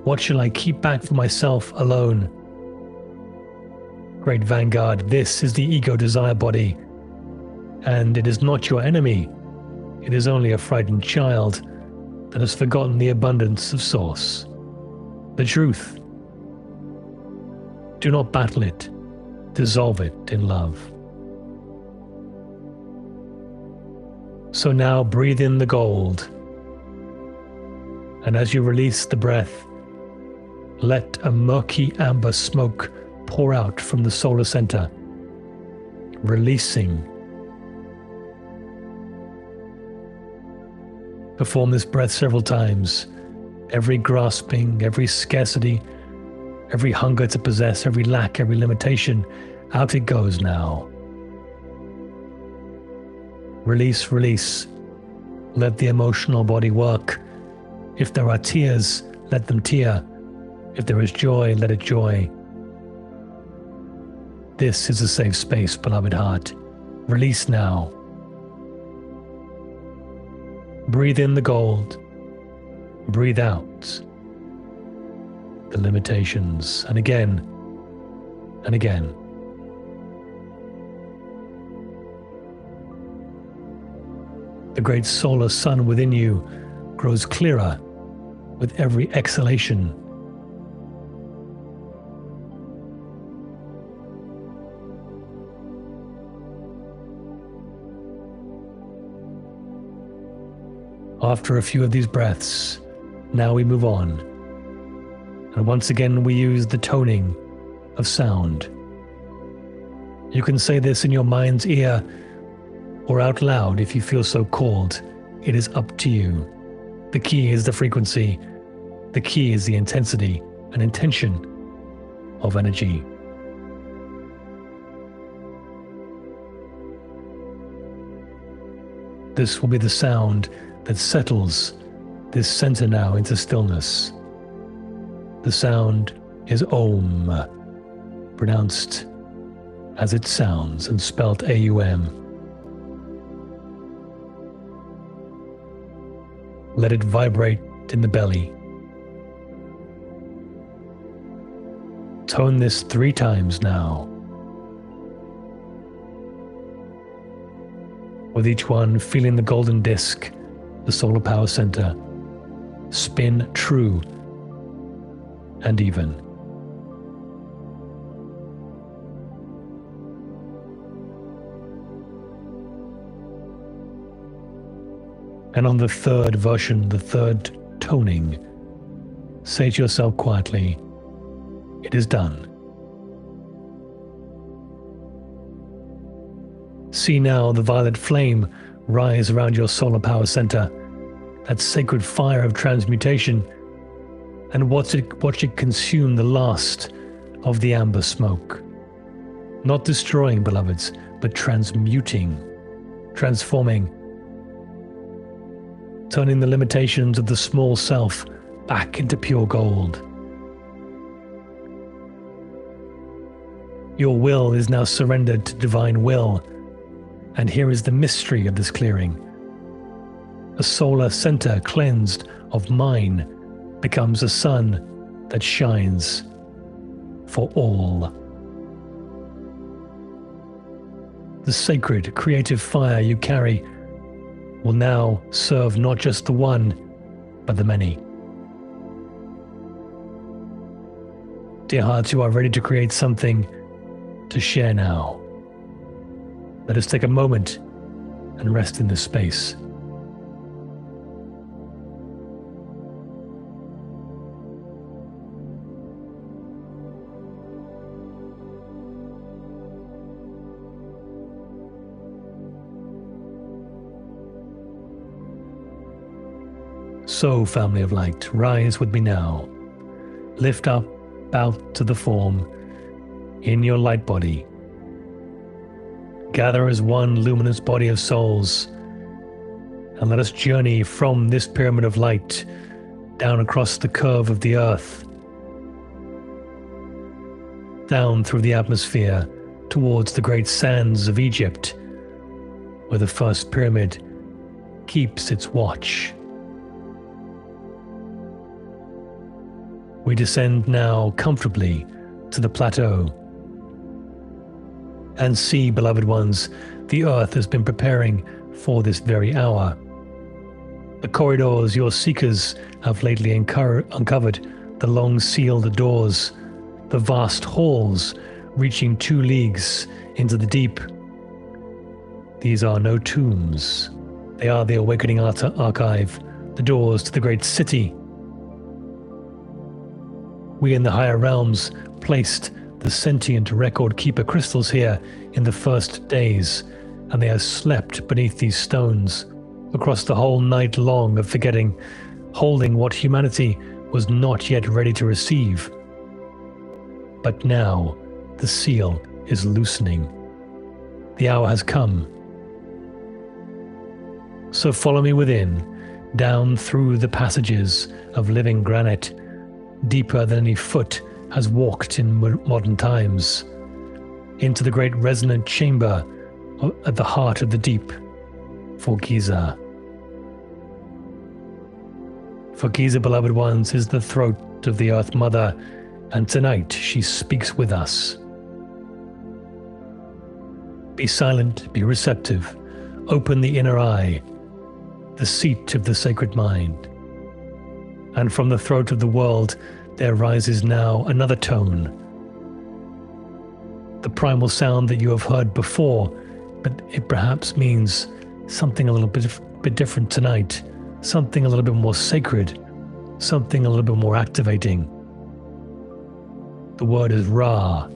What shall I keep back for myself alone? Great Vanguard, this is the ego desire body, and it is not your enemy. It is only a frightened child that has forgotten the abundance of Source, the truth. Do not battle it, dissolve it in love. So now breathe in the gold, and as you release the breath, let a murky amber smoke pour out from the solar center, releasing. Perform this breath several times. Every grasping, every scarcity, every hunger to possess, every lack, every limitation, out it goes now. Release, release. Let the emotional body work. If there are tears, let them tear. If there is joy, let it joy. This is a safe space, beloved heart. Release now. Breathe in the gold. Breathe out the limitations, and again, and again. The great solar sun within you grows clearer with every exhalation. After a few of these breaths, now we move on. And once again, we use the toning of sound. You can say this in your mind's ear or out loud if you feel so called. It is up to you. The key is the frequency. The key is the intensity and intention of energy. This will be the sound that settles this center now into stillness. The sound is Om, pronounced as it sounds and spelt A-U-M. Let it vibrate in the belly. Tone this 3 times now. With each one feeling the golden disc, the solar power center, spin true and even. And on the third version, the third toning, say to yourself quietly, it is done. See now the violet flame rise around your solar power center, that sacred fire of transmutation, and watch it consume the last of the amber smoke. Not destroying, beloveds, but transmuting, transforming, turning the limitations of the small self back into pure gold. Your will is now surrendered to divine will, and here is the mystery of this clearing. A solar center cleansed of mine becomes a sun that shines for all. The sacred creative fire you carry will now serve not just the one, but the many. Dear hearts, you are ready to create something to share now. Let us take a moment and rest in this space. So, family of light, rise with me now. Lift up, out to the form in your light body. Gather as one luminous body of souls, and let us journey from this pyramid of light down across the curve of the earth, down through the atmosphere towards the great sands of Egypt, where the first pyramid keeps its watch. We descend now comfortably to the plateau and see, beloved ones, the earth has been preparing for this very hour. The corridors your seekers have lately uncovered, the long sealed doors, the vast halls reaching 2 leagues into the deep. These are no tombs. They are the awakening archive, the doors to the great city. We in the higher realms placed the sentient record keeper crystals here in the first days, and they have slept beneath these stones across the whole night long of forgetting, holding what humanity was not yet ready to receive. But now the seal is loosening. The hour has come. So follow me within, down through the passages of living granite, deeper than any foot has walked in modern times, into the great resonant chamber at the heart of the deep, for Giza. For Giza, beloved ones, is the throat of the Earth Mother, and tonight she speaks with us. Be silent, be receptive, open the inner eye, the seat of the sacred mind. And from the throat of the world there rises now another tone. The primal sound that you have heard before, but it perhaps means something a little bit different tonight, something a little bit more sacred, something a little bit more activating. The word is Ra.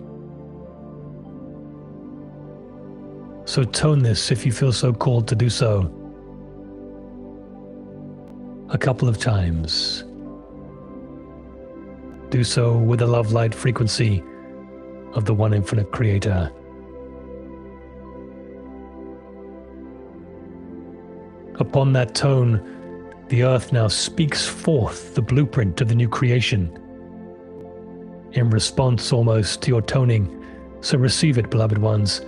So tone this if you feel so called to do so. A couple of times. Do so with the love light frequency of the one infinite creator. Upon that tone, the earth now speaks forth the blueprint of the new creation. In response almost to your toning, so receive it, beloved ones,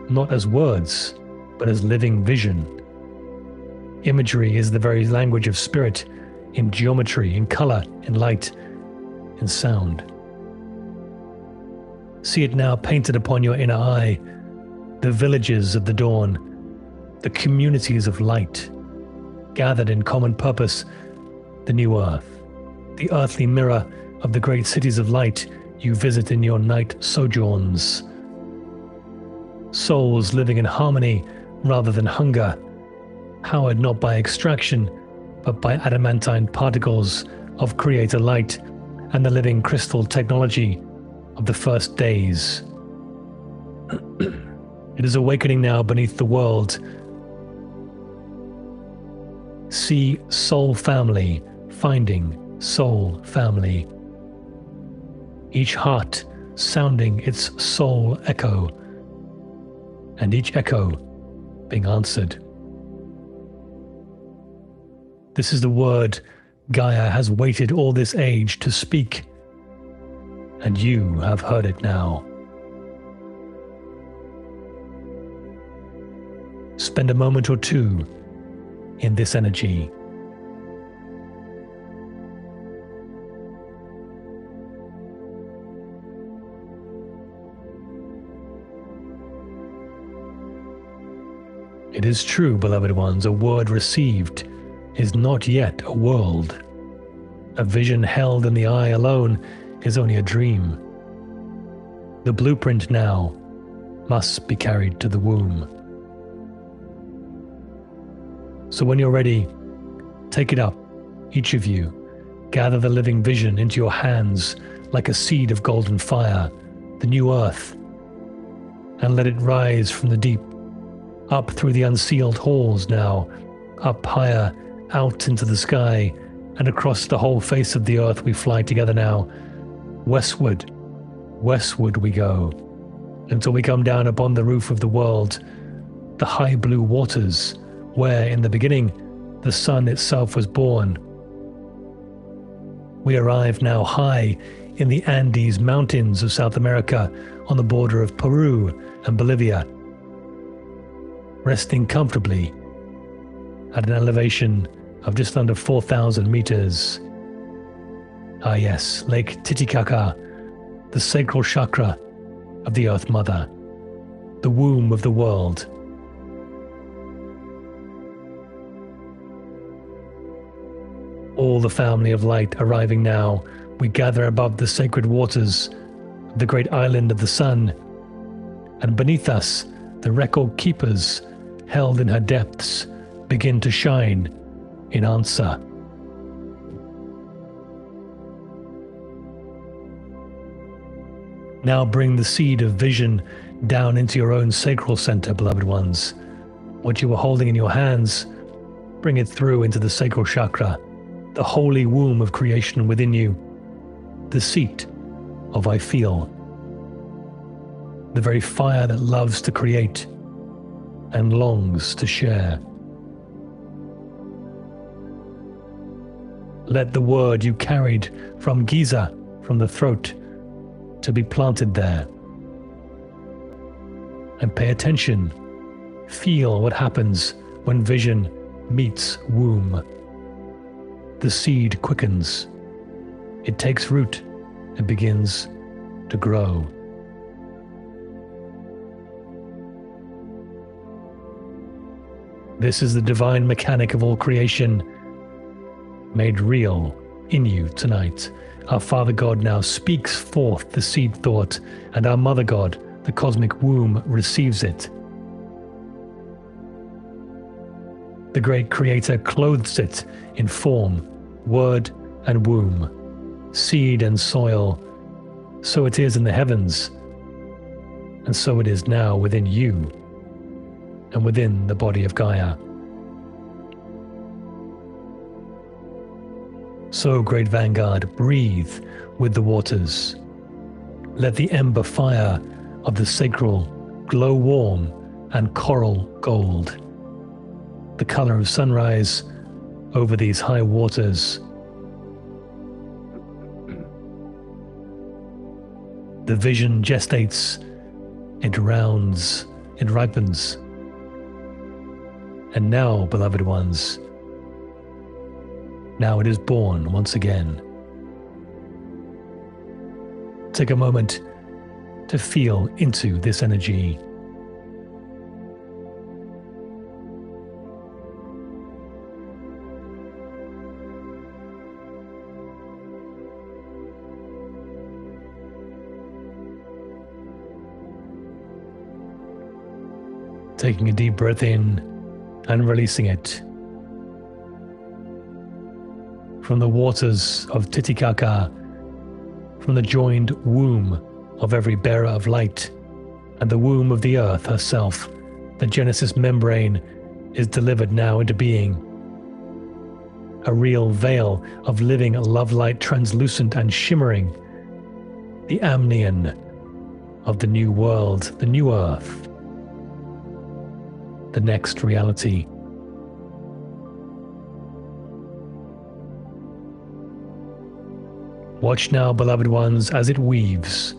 not as words, but as living vision. Imagery is the very language of spirit, in geometry, in color, in light, in sound. See it now painted upon your inner eye, the villages of the dawn, the communities of light, gathered in common purpose, the new earth, the earthly mirror of the great cities of light you visit in your night sojourns. Souls living in harmony rather than hunger, powered not by extraction, but by adamantine particles of creator light and the living crystal technology of the first days. It is awakening now beneath the world. See soul family finding soul family. Each heart sounding its soul echo, and each echo being answered. This is the word Gaia has waited all this age to speak, and you have heard it now. Spend a moment or two in this energy. It is true, beloved ones, a word received is not yet a world. A vision held in the eye alone is only a dream. The blueprint now must be carried to the womb. So when you're ready, take it up, each of you. Gather the living vision into your hands like a seed of golden fire, the new earth, and let it rise from the deep, up through the unsealed halls now, up higher, out into the sky, and across the whole face of the earth we fly together now. Westward, westward we go, until we come down upon the roof of the world, the high blue waters, where in the beginning the sun itself was born. We arrive now high in the Andes Mountains of South America, on the border of Peru and Bolivia, resting comfortably at an elevation of just under 4,000 meters. Ah yes, Lake Titicaca, the sacral chakra of the Earth Mother, the womb of the world. All the family of light arriving now, we gather above the sacred waters of the great island of the sun, and beneath us, the record keepers, held in her depths, begin to shine in answer. Now bring the seed of vision down into your own sacral center, beloved ones. What you were holding in your hands, bring it through into the sacral chakra, the holy womb of creation within you, the seat of I feel, the very fire that loves to create and longs to share. Let the word you carried from Giza, from the throat, to be planted there. And pay attention. Feel what happens when vision meets womb. The seed quickens. It takes root and begins to grow. This is the divine mechanic of all creation, made real in you tonight. Our Father God now speaks forth the seed thought, and our Mother God, the cosmic womb, receives it. The great Creator clothes it in form, word and womb, seed and soil. So it is in the heavens, and so it is now within you and within the body of Gaia. So, great Vanguard, breathe with the waters. Let the ember fire of the sacral glow warm and coral gold, the color of sunrise over these high waters. The vision gestates, it rounds, it ripens. And now, beloved ones, now it is born once again. Take a moment to feel into this energy. Taking a deep breath in and releasing it. From the waters of Titicaca, from the joined womb of every bearer of light, and the womb of the earth herself, the Genesis membrane is delivered now into being. A real veil of living love light, translucent and shimmering, the amnion of the new world, the new earth, the next reality. Watch now, beloved ones, as it weaves.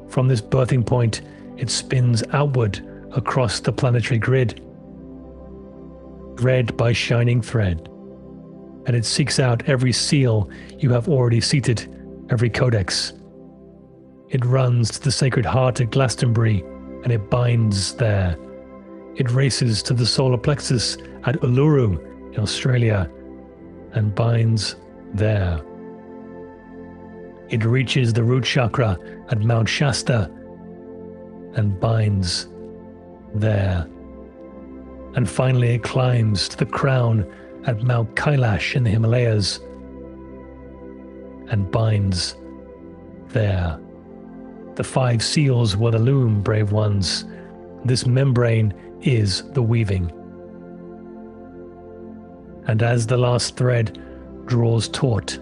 From this birthing point, it spins outward across the planetary grid, thread by shining thread, and it seeks out every seal you have already seated, every codex. It runs to the Sacred Heart at Glastonbury, and it binds there. It races to the solar plexus at Uluru in Australia, and binds there. It reaches the root chakra at Mount Shasta and binds there. And finally it climbs to the crown at Mount Kailash in the Himalayas and binds there. The 5 seals were the loom, brave ones. This membrane is the weaving. And as the last thread draws taut,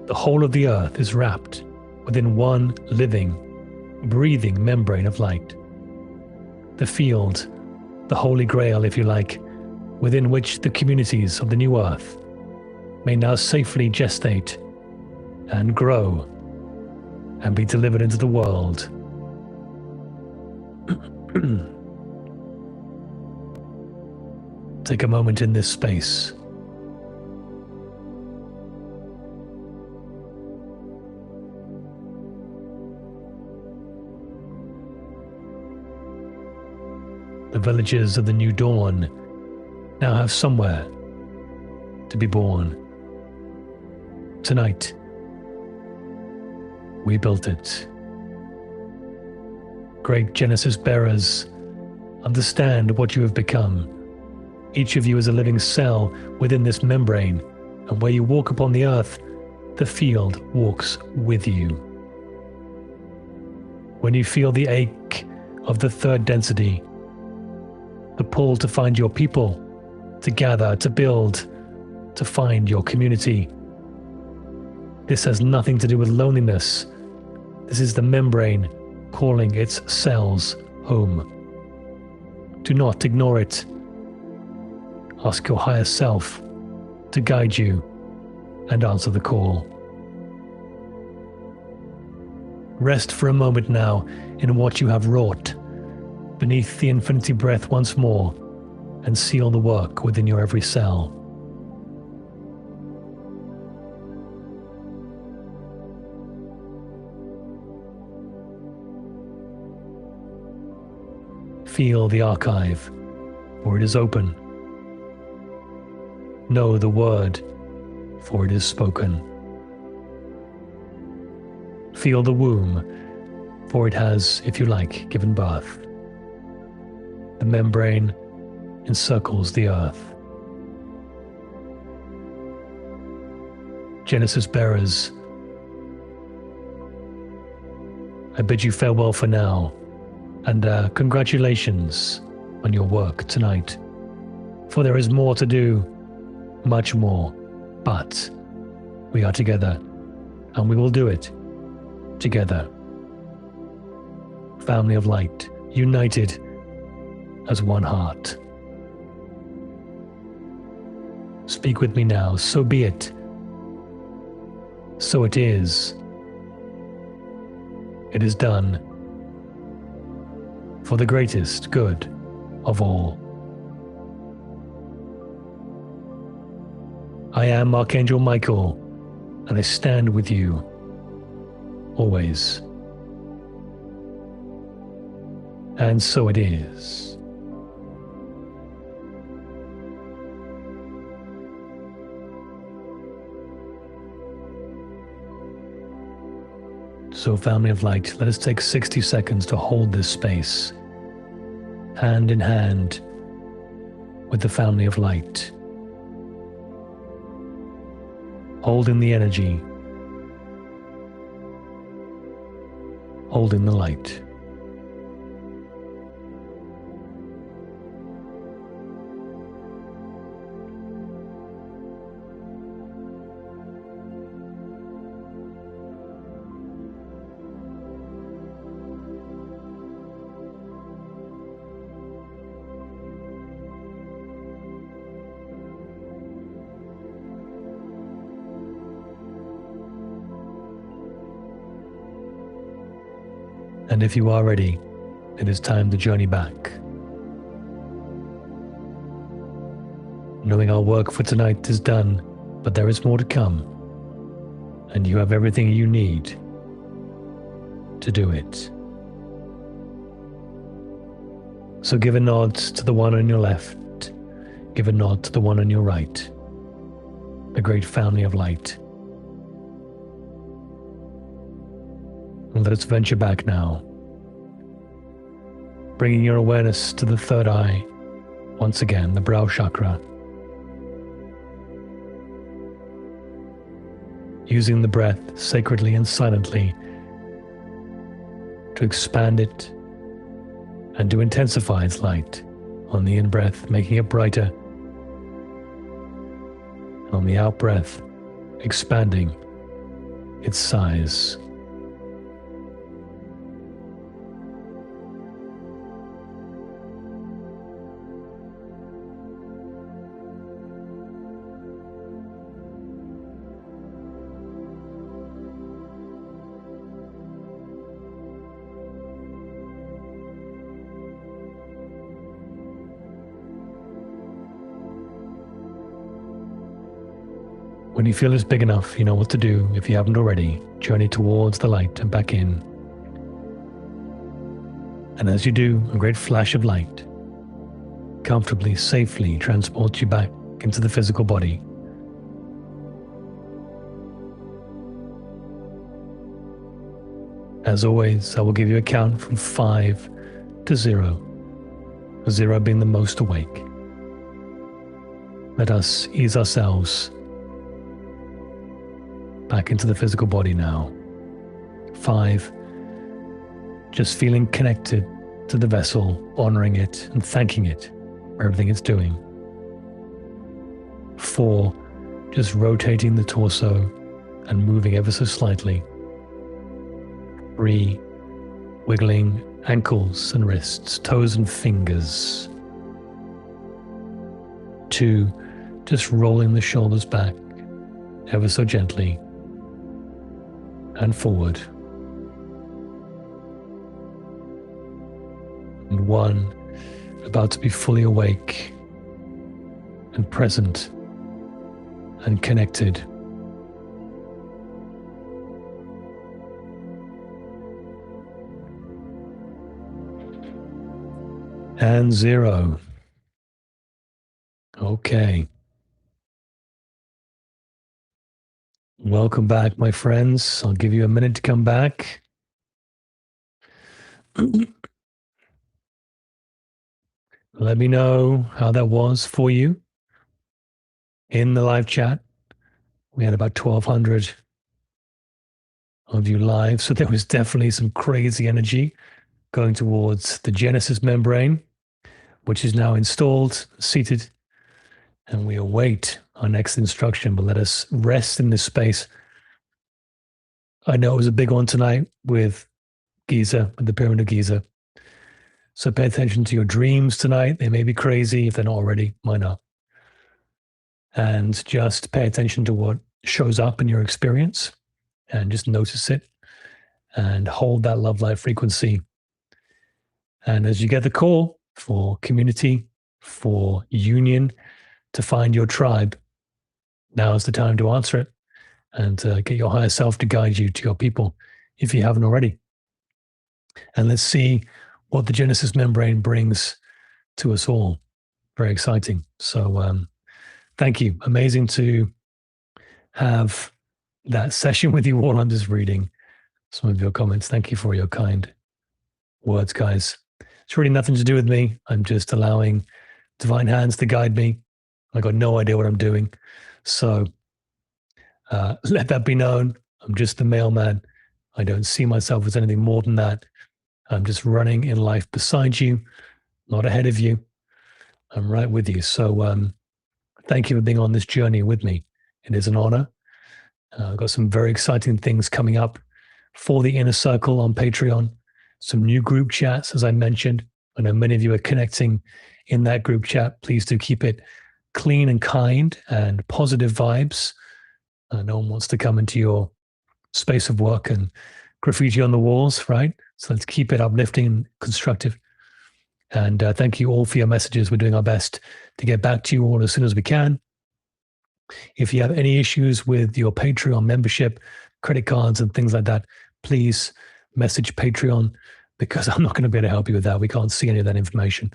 the whole of the earth is wrapped within one living, breathing membrane of light. The field, the holy grail, if you like, within which the communities of the new earth may now safely gestate and grow and be delivered into the world. Take a moment in this space. The villagers of the new dawn now have somewhere to be born. Tonight, we built it. Great Genesis bearers, understand what you have become. Each of you is a living cell within this membrane, and where you walk upon the earth, the field walks with you. When you feel the ache of the third density, the pull to find your people, to gather, to build, to find your community. This has nothing to do with loneliness. This is the membrane calling its cells home. Do not ignore it. Ask your higher self to guide you and answer the call. Rest for a moment now in what you have wrought beneath the infinity breath once more, and seal the work within your every cell. Feel the archive, for it is open. Know the word, for it is spoken. Feel the womb, for it has, if you like, given birth. The membrane encircles the earth. Genesis bearers, I bid you farewell for now, and congratulations on your work tonight. For there is more to do, much more, but we are together, and we will do it together. Family of light, united as one heart. Speak with me now, so be it. So it is. It is done. For the greatest good of all. I am Archangel Michael, and I stand with you, always. And so it is. So, family of light, let us take 60 seconds to hold this space, hand in hand with the family of light, holding the energy, holding the light. And if you are ready, it is time to journey back. Knowing our work for tonight is done, but there is more to come, and you have everything you need to do it. So give a nod to the one on your left, give a nod to the one on your right, the great family of light. And let us venture back now, bringing your awareness to the third eye, once again, the brow chakra. Using the breath sacredly and silently to expand it and to intensify its light. On the in-breath, making it brighter. And on the out-breath, expanding its size. When you feel it's big enough, you know what to do. If you haven't already, journey towards the light and back in. And as you do, a great flash of light comfortably, safely transports you back into the physical body. As always, I will give you a count from 5 to 0, 0 being the most awake. Let us ease ourselves back into the physical body now. 5, just feeling connected to the vessel, honoring it and thanking it for everything it's doing. 4, just rotating the torso and moving ever so slightly. 3, wiggling ankles and wrists, toes and fingers. 2, just rolling the shoulders back ever so gently and forward. And 1, about to be fully awake and present and connected. And 0. Okay. Welcome back, my friends. I'll give you a minute to come back. Let me know how that was for you. In the live chat, we had about 1,200 of you live, so there was definitely some crazy energy going towards the Genesis membrane, which is now installed, seated, and we await our next instruction, but let us rest in this space. I know it was a big one tonight with Giza, with the Pyramid of Giza. So pay attention to your dreams tonight. They may be crazy. If they're not already, why not? And just pay attention to what shows up in your experience and just notice it and hold that love light frequency. And as you get the call for community, for union, to find your tribe, now is the time to answer it and get your higher self to guide you to your people if you haven't already. And let's see what the Genesis membrane brings to us all. Very exciting. So thank you. Amazing to have that session with you all. I'm just reading some of your comments. Thank you for your kind words, guys. It's really nothing to do with me. I'm just allowing divine hands to guide me. I got no idea what I'm doing. So let that be known. I'm just the mailman. I don't see myself as anything more than that. I'm just running in life beside you, not ahead of you. I'm right with you. So thank you for being on this journey with me. It is an honor. I've got some very exciting things coming up for the Inner Circle on Patreon. Some new group chats, as I mentioned. I know many of you are connecting in that group chat. Please do keep it clean and kind and positive vibes. No one wants to come into your space of work and graffiti on the walls, right? So let's keep it uplifting and constructive. And thank you all for your messages. We're doing our best to get back to you all as soon as we can. If you have any issues with your Patreon membership, credit cards and things like that, please message Patreon, because I'm not going to be able to help you with that. We can't see any of that information.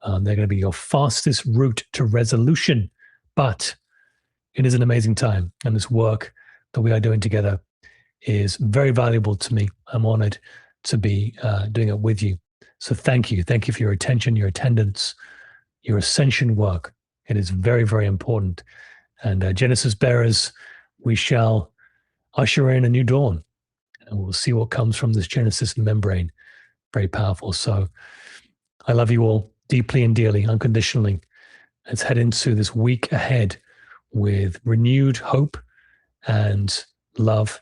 They're going to be your fastest route to resolution. But it is an amazing time, and this work that we are doing together is very valuable to me. I'm honored to be doing it with you. So thank you. Thank you for your attention, your attendance, your ascension work. It is very, very important. And Genesis bearers, we shall usher in a new dawn, and we'll see what comes from this Genesis membrane. Very powerful. So I love you all deeply and dearly, unconditionally. Let's head into this week ahead with renewed hope and love.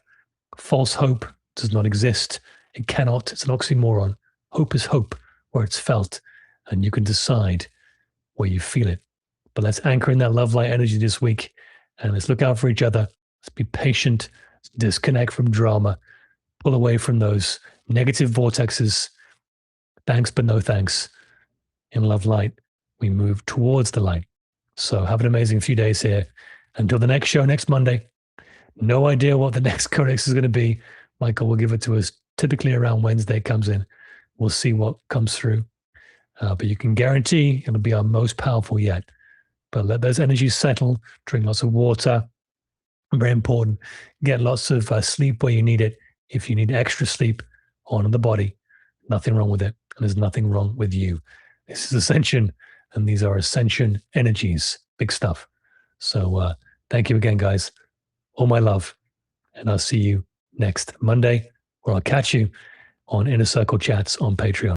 False hope does not exist. It cannot. It's an oxymoron. Hope is hope where it's felt, and you can decide where you feel it. But let's anchor in that love light energy this week, and let's look out for each other. Let's be patient, disconnect from drama, pull away from those negative vortexes. Thanks, but no thanks. In love light, we move towards the light. So have an amazing few days here. Until the next show next Monday. No idea what the next codex is going to be. Michael will give it to us typically around Wednesday it comes in. We'll see what comes through. But you can guarantee it'll be our most powerful yet. But let those energies settle. Drink lots of water. Very important. Get lots of sleep where you need it. If you need extra sleep, honor the body. Nothing wrong with it. And there's nothing wrong with you. This is ascension. And these are ascension energies. Big stuff. So thank you again, guys. All my love. And I'll see you next Monday, or I'll catch you on Inner Circle Chats on Patreon.